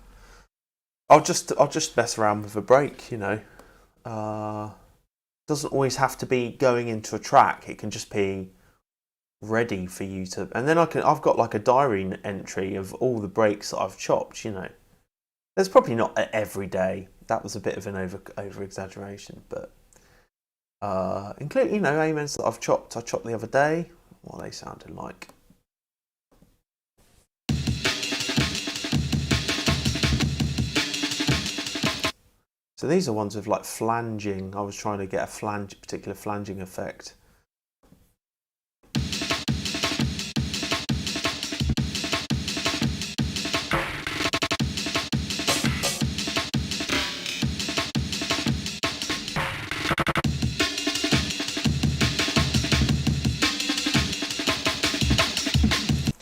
I'll just mess around with a break, doesn't always have to be going into a track. It can just be ready for you to, and then I've got like a diary entry of all the breaks that I've chopped, There's probably not every day. That was a bit of an over exaggeration, but including, amens that I chopped the other day. What they sounded like. So these are ones with like flanging. I was trying to get a particular flanging effect.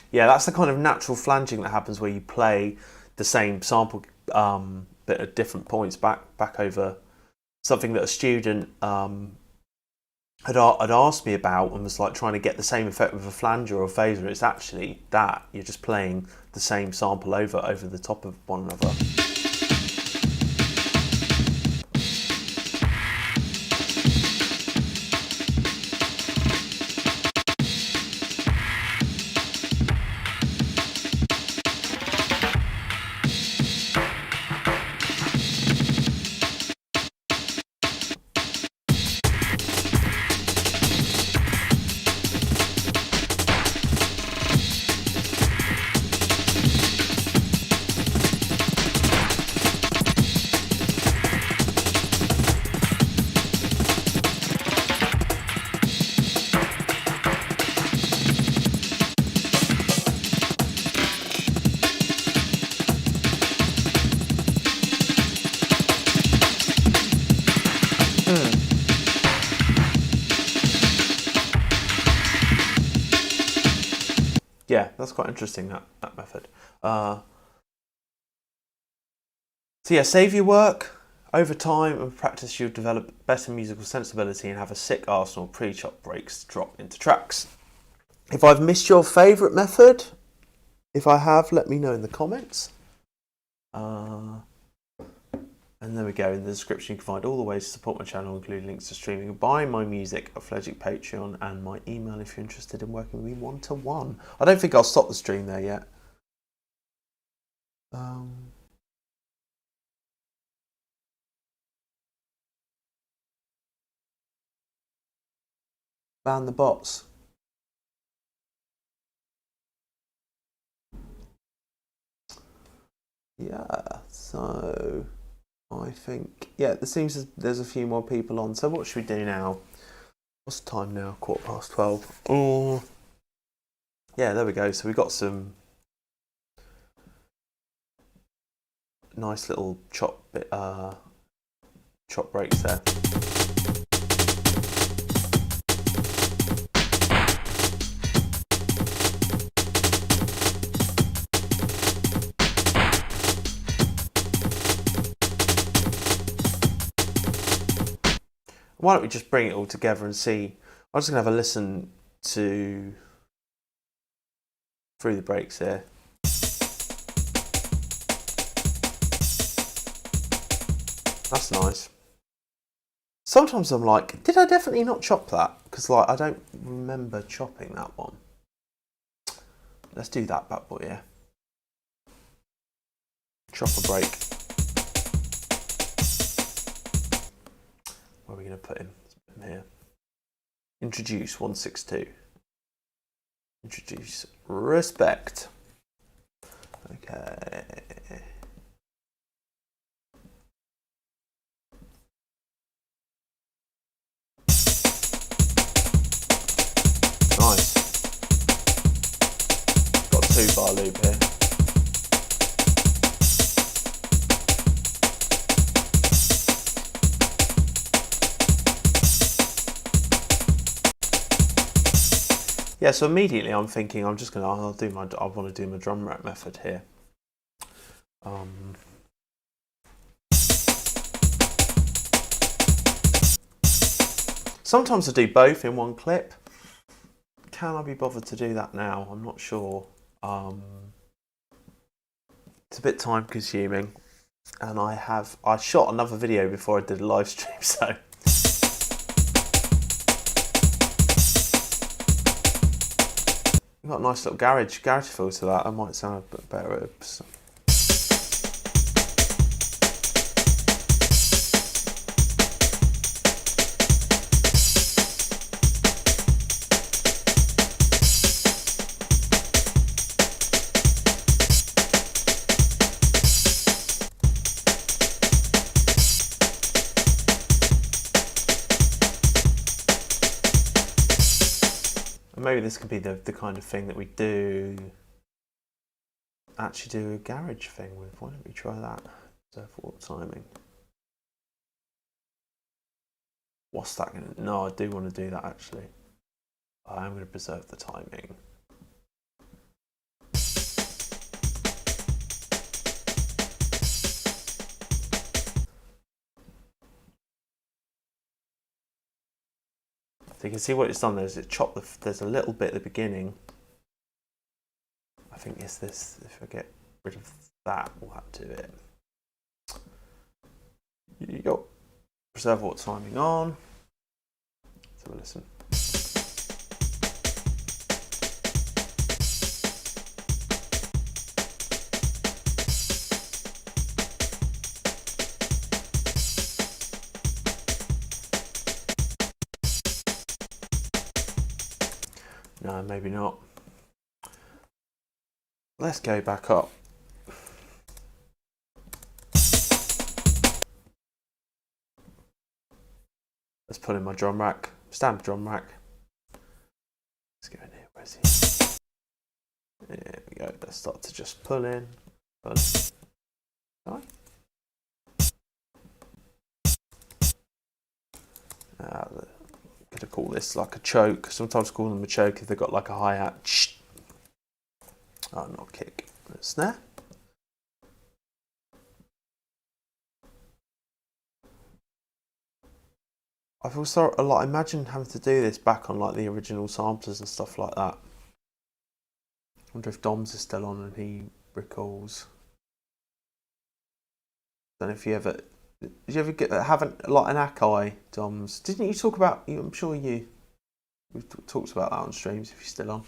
Yeah, that's the kind of natural flanging that happens where you play the same sample bit at different points back over something that a student had asked me about and was like trying to get the same effect with a flanger or a phaser. It's actually that you're just playing the same sample over the top of one another. Yeah, that's quite interesting, that method. So yeah, save your work. Over time and practice, you'll develop better musical sensibility and have a sick arsenal of pre-chopped breaks to drop into tracks. If I've missed your favourite method, if I have, let me know in the comments. And there we go. In the description, you can find all the ways to support my channel, including links to streaming and buying my music, a Fledgic Patreon, and my email if you're interested in working with me one-to-one. I don't think I'll stop the stream there yet. Ban the bots. Yeah, so I think, yeah, there seems there's a few more people on. So what should we do now? What's the time now? 12:15. Oh, yeah, there we go. So we got some nice little chop breaks there. Why don't we just bring it all together and see? I'm just going to have a listen through the breaks here. That's nice. Sometimes I'm like, did I definitely not chop that? Because like I don't remember chopping that one. Let's do that bad boy, yeah. Chop a break. Where are we going to put him? Let's put him here. Introduce 162. Introduce respect. Okay. Nice. Got a 2-bar loop here. Yeah, so immediately I'm thinking I want to do my drum rack method here. Sometimes I do both in one clip. Can I be bothered to do that now? I'm not sure. It's a bit time consuming, and I shot another video before I did a live stream, so. I've got a nice little garage feel to that. I might sound a bit better. Maybe this could be the kind of thing that we actually do a garage thing with. Why don't we try that? Observe warp timing. What's that going to... No, I do want to do that actually. I am going to preserve the timing. So you can see what it's done there is it chopped there's a little bit at the beginning. I think it's this, if I get rid of that, we'll have to do it. You got preserve warp timing on. Let's have a listen. No, maybe not. Let's go back up. Let's put in my drum rack, stamp drum rack. Let's go in here, where's he? There we go, let's start to just pull in. Pull in. Right. Gonna call this like a choke. Sometimes call them a choke if they've got like a hi-hat. Oh, not kick. Snare. I've also imagine having to do this back on like the original samplers and stuff like that. I wonder if Dom's is still on and he recalls. I don't know if you ever. Did you ever have an Akai, Doms? Didn't you talk about? I'm sure we've talked about that on streams. If you're still on.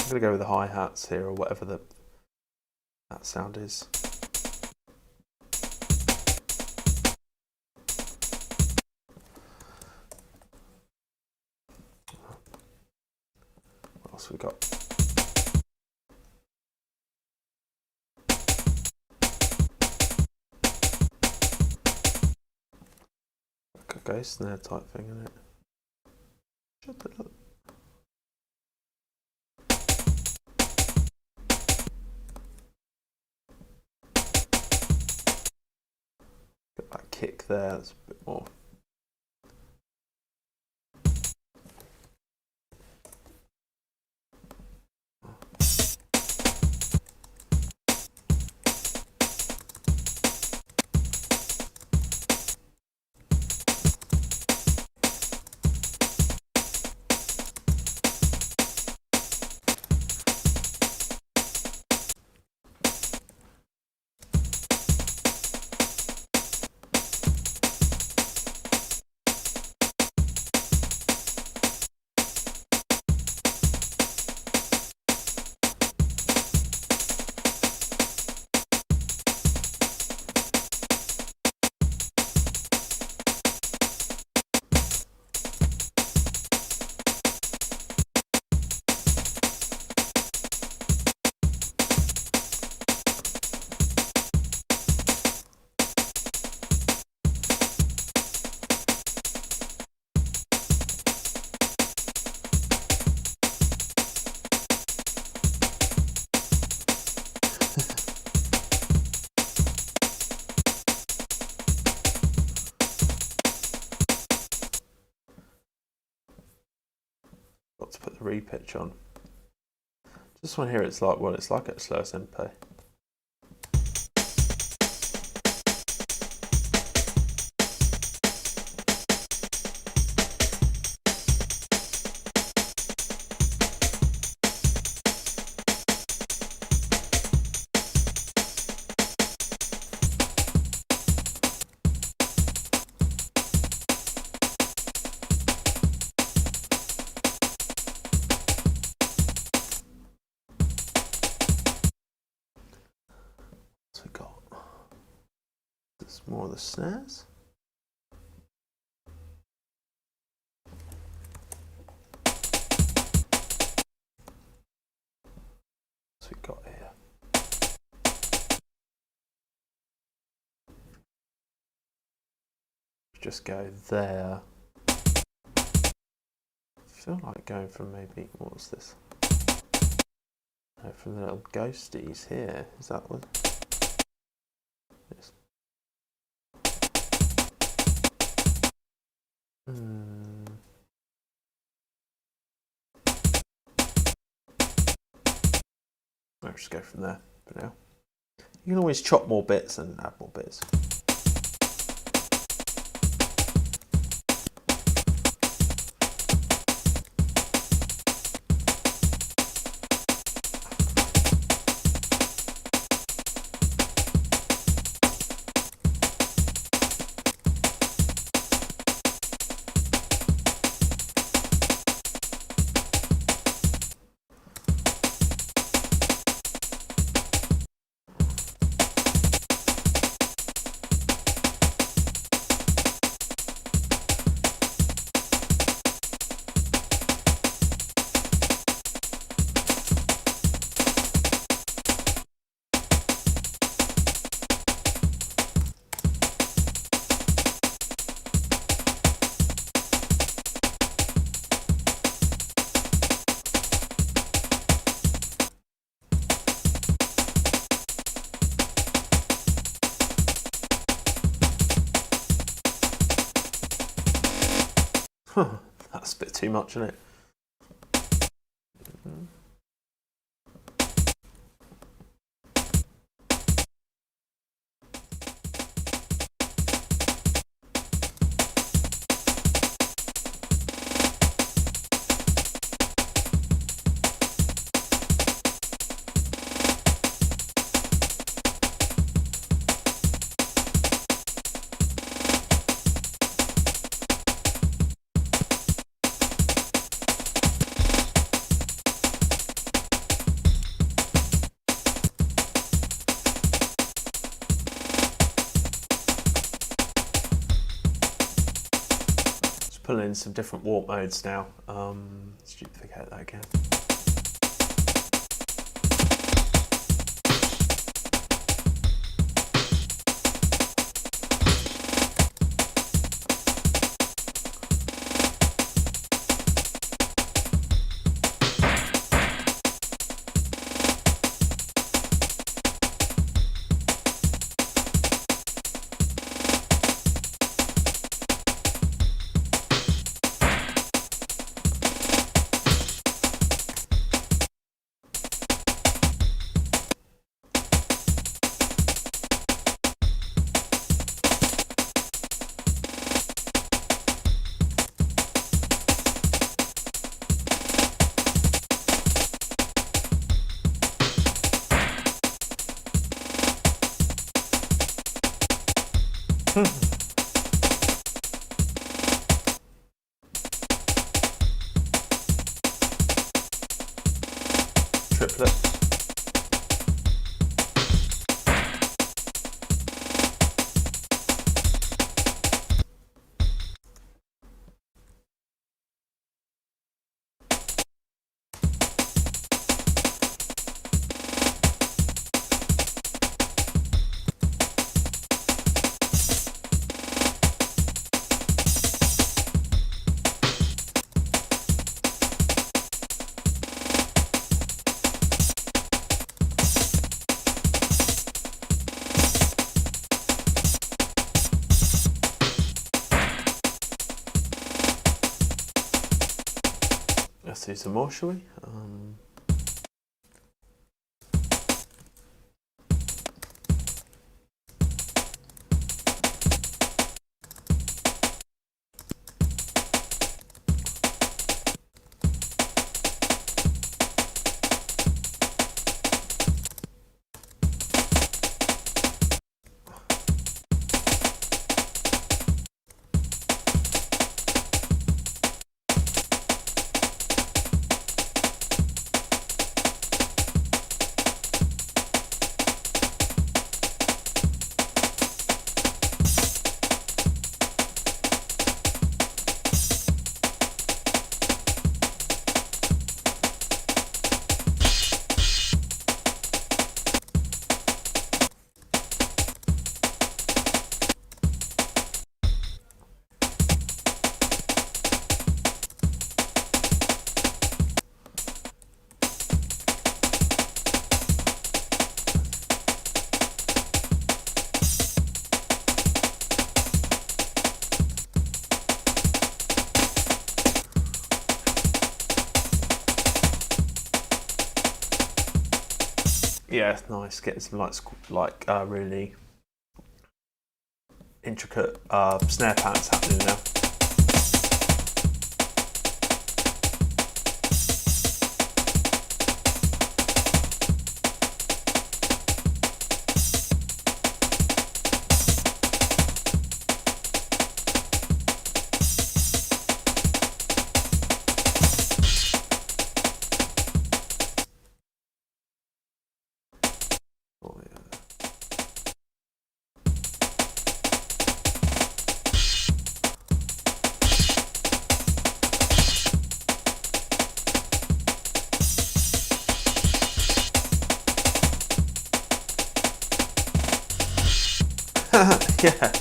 I'm going to go with the hi-hats here or whatever that sound is. What else we got? Okay, snare type thing, isn't it? Shut it up. Get that kick there, that's a bit more. pitch on. This one here, it's like what it's like at slowest tempo. We got this more of the snares. What's we got here? Just go there. I feel like going from maybe, what was this? No, from the little ghosties here. Is that what? Yes. I'll just go from there for now. You can always chop more bits and add more bits. That's a bit too much, isn't it? Pulling in some different warp modes now. Let's duplicate that again. Triplet. Let's do some more, shall we? Yeah, it's nice getting some like really intricate snare patterns happening now. Oh, yeah. Yeah.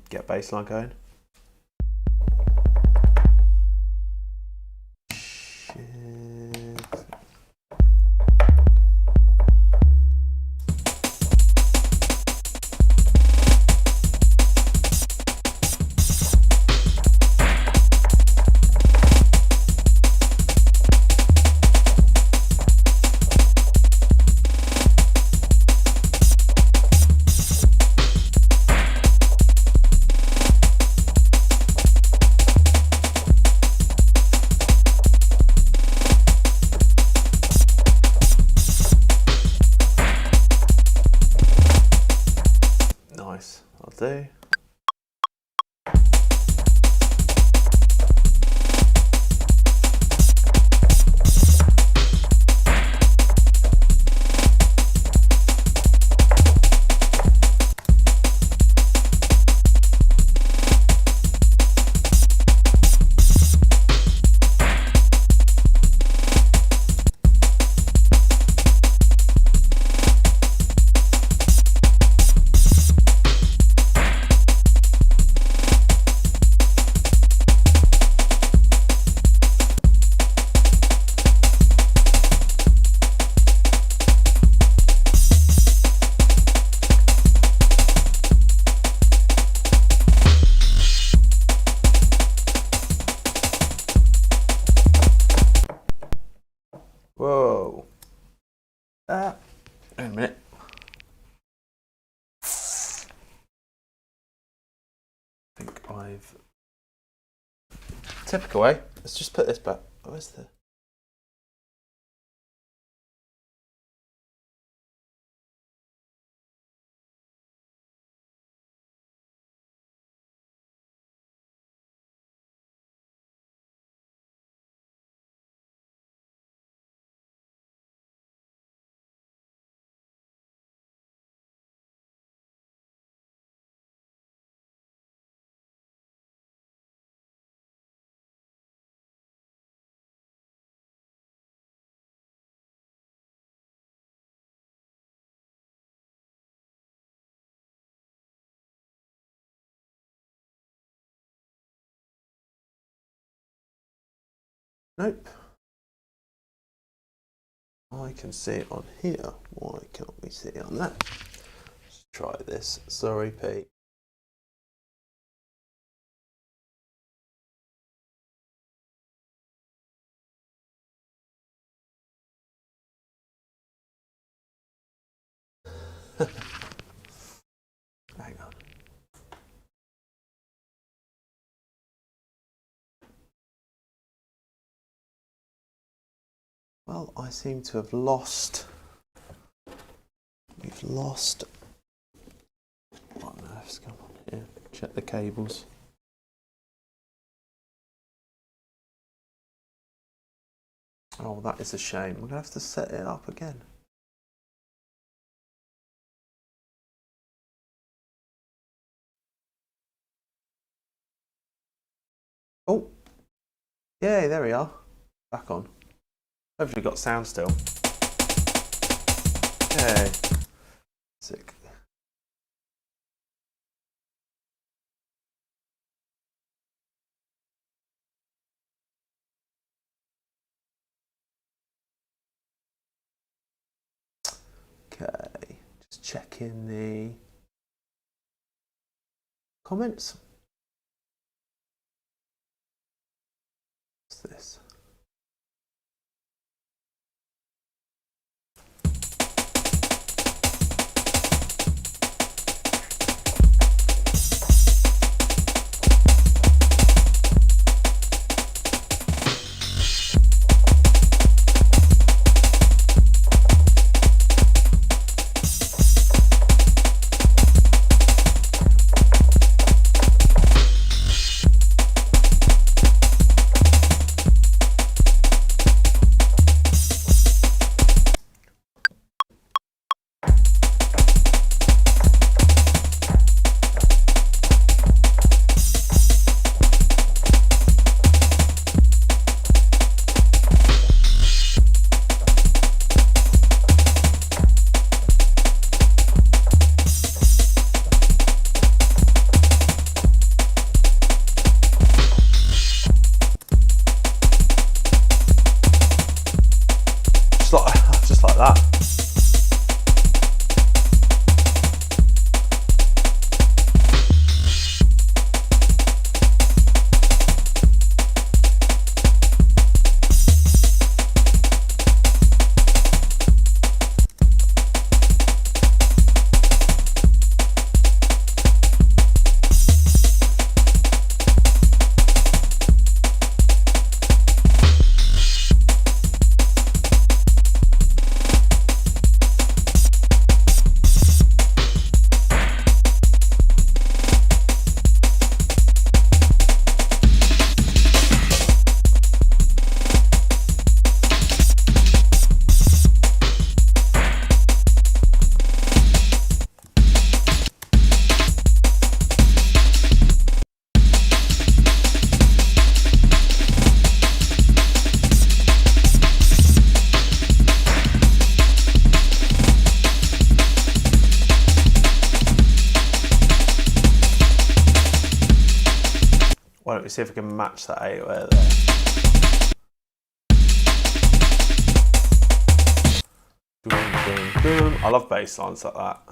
Get bass line going. Nice, I'll do. Whoa. Wait a minute. I think I've... Typical, eh? Let's just put this back. Where's the... Nope. I can see it on here. Why can't we see it on that? Let's try this. Sorry, Pete. Hang on. Well, I seem to have lost. We've lost. What on earth's going on here? Check the cables. Oh, that is a shame. We're going to have to set it up again. Oh, yay, there we are. Back on. Hopefully got sound still. Yay. Sick. Okay, just checking the comments. What's this? Just like that. Why don't we see if we can match that 808 there? Doom, doom, doom. I love bass lines like that.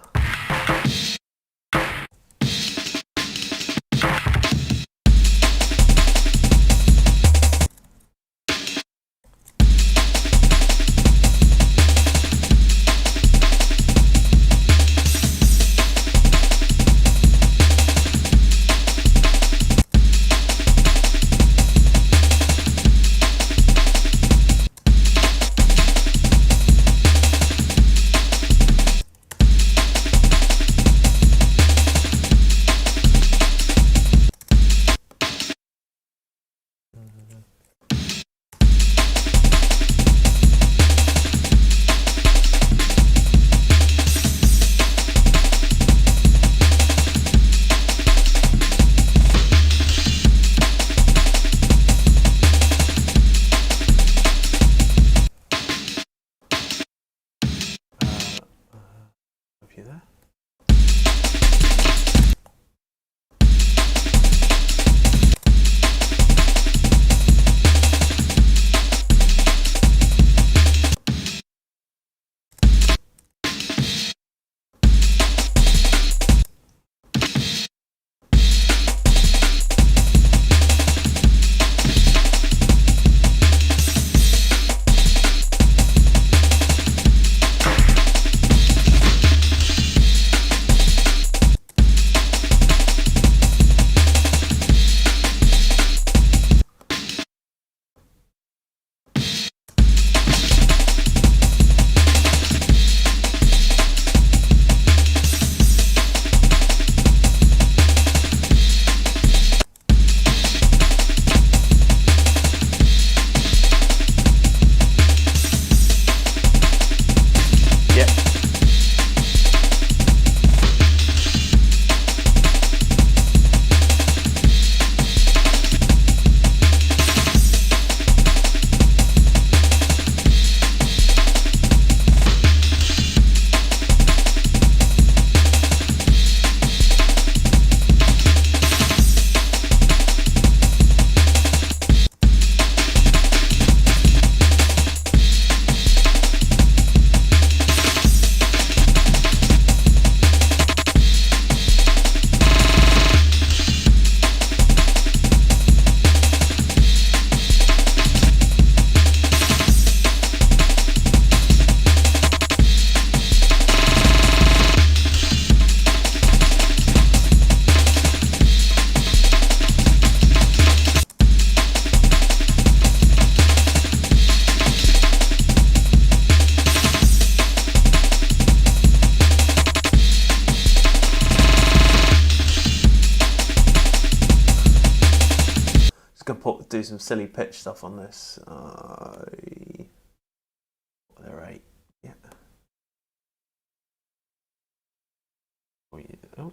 gonna do some silly pitch stuff on this. They're 8. Yeah. Oh.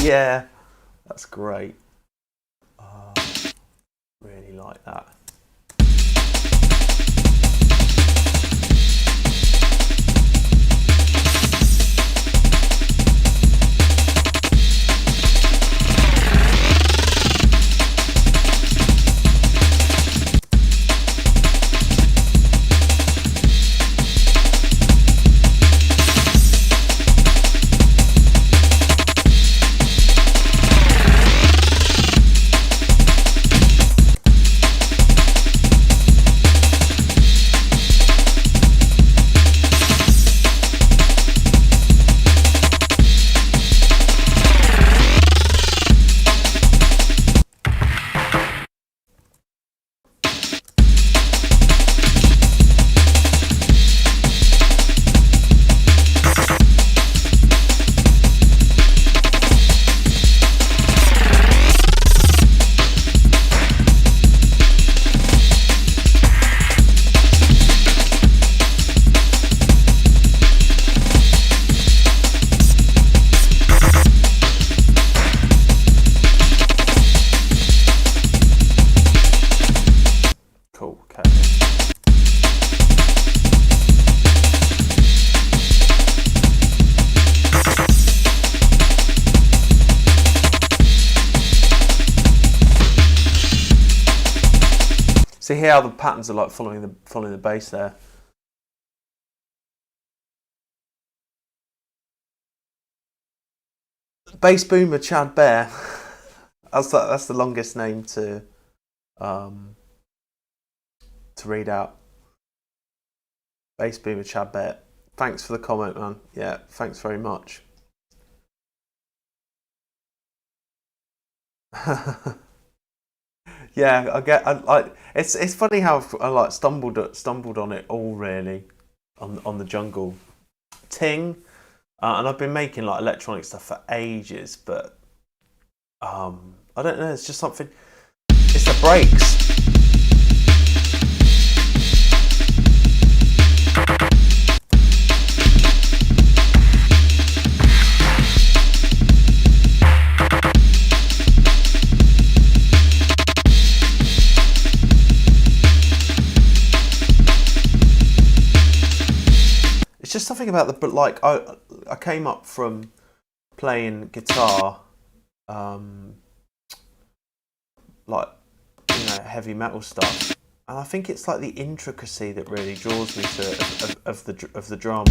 Yeah, that's great. Really like that. See here how the patterns are like following the bass there. Bass boomer Chad Bear. That's the longest name to read out. Bass boomer Chad Bear. Thanks for the comment, man. Yeah, thanks very much. Yeah, it's funny how I like stumbled on it all really on the jungle ting, and I've been making like electronic stuff for ages, but I don't know. It's just something. It's the breaks. Just something about the, but like I came up from playing guitar, like, you know, heavy metal stuff, and I think it's like the intricacy that really draws me to it of the drums.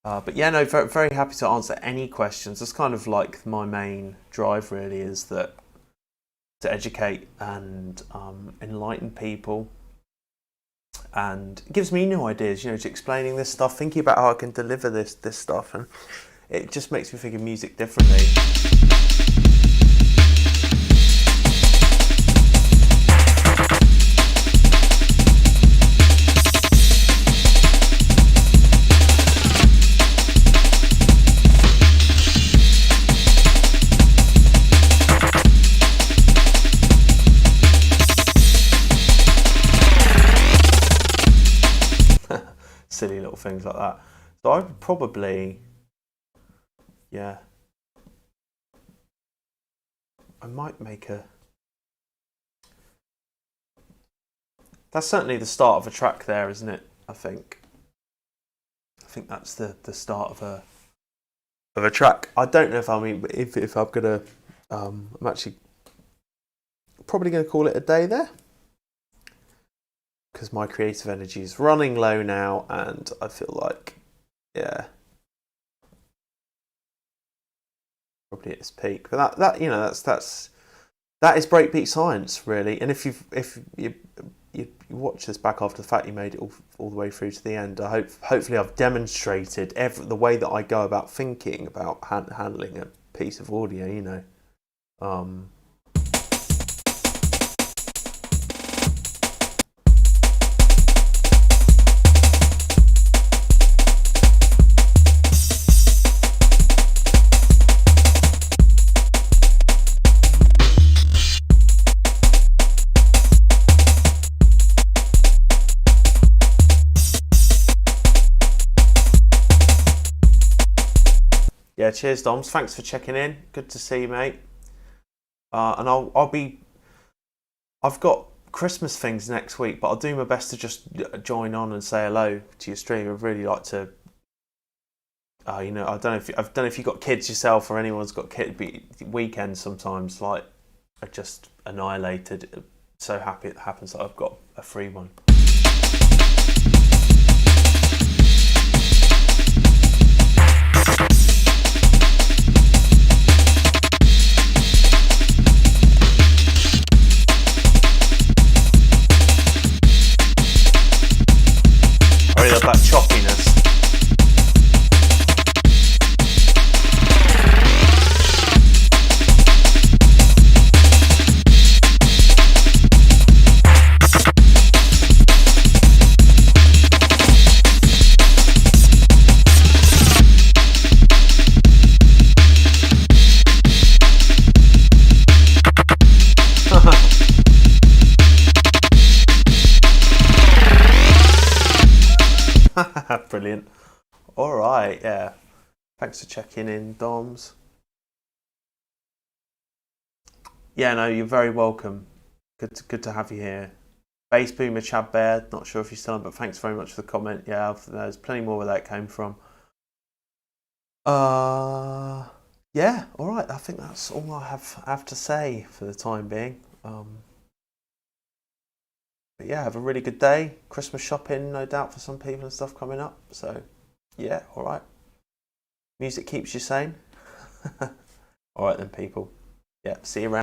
But yeah, no, very, very happy to answer any questions. That's kind of like my main drive really, is that to educate and enlighten people, and it gives me new ideas, you know, to explaining this stuff, thinking about how I can deliver this stuff, and it just makes me think of music differently. Silly little things like that. So I would probably, yeah, I might make a That's certainly the start of a track there, isn't it? I think that's the start of a track. I don't know if if I'm gonna I'm actually probably gonna call it a day there, because my creative energy is running low now, and I feel like, yeah, probably at its peak. But that you know, that is breakbeat science, really. And if you watch this back after the fact, you made it all the way through to the end. Hopefully I've demonstrated the way that I go about thinking about handling a piece of audio. You know. Yeah, cheers, Doms. Thanks for checking in. Good to see you, mate. And I've got Christmas things next week, but I'll do my best to just join on and say hello to your stream. I'd really like to. You know, I don't know if you've got kids yourself or anyone's got kids. But weekends sometimes are just annihilated. So happy it happens that I've got a free one. I really love that choppiness. Brilliant. All right, yeah. Thanks for checking in, Doms. Yeah, no, you're very welcome. Good to have you here. Bass Boomer Chad Bear, not sure if you're still on, but thanks very much for the comment. Yeah, there's plenty more where that came from. Yeah, all right. I think that's all I have to say for the time being. But yeah, have a really good day. Christmas shopping, no doubt, for some people and stuff coming up. So yeah, all right. Music keeps you sane. All right then, people. Yeah, see you around.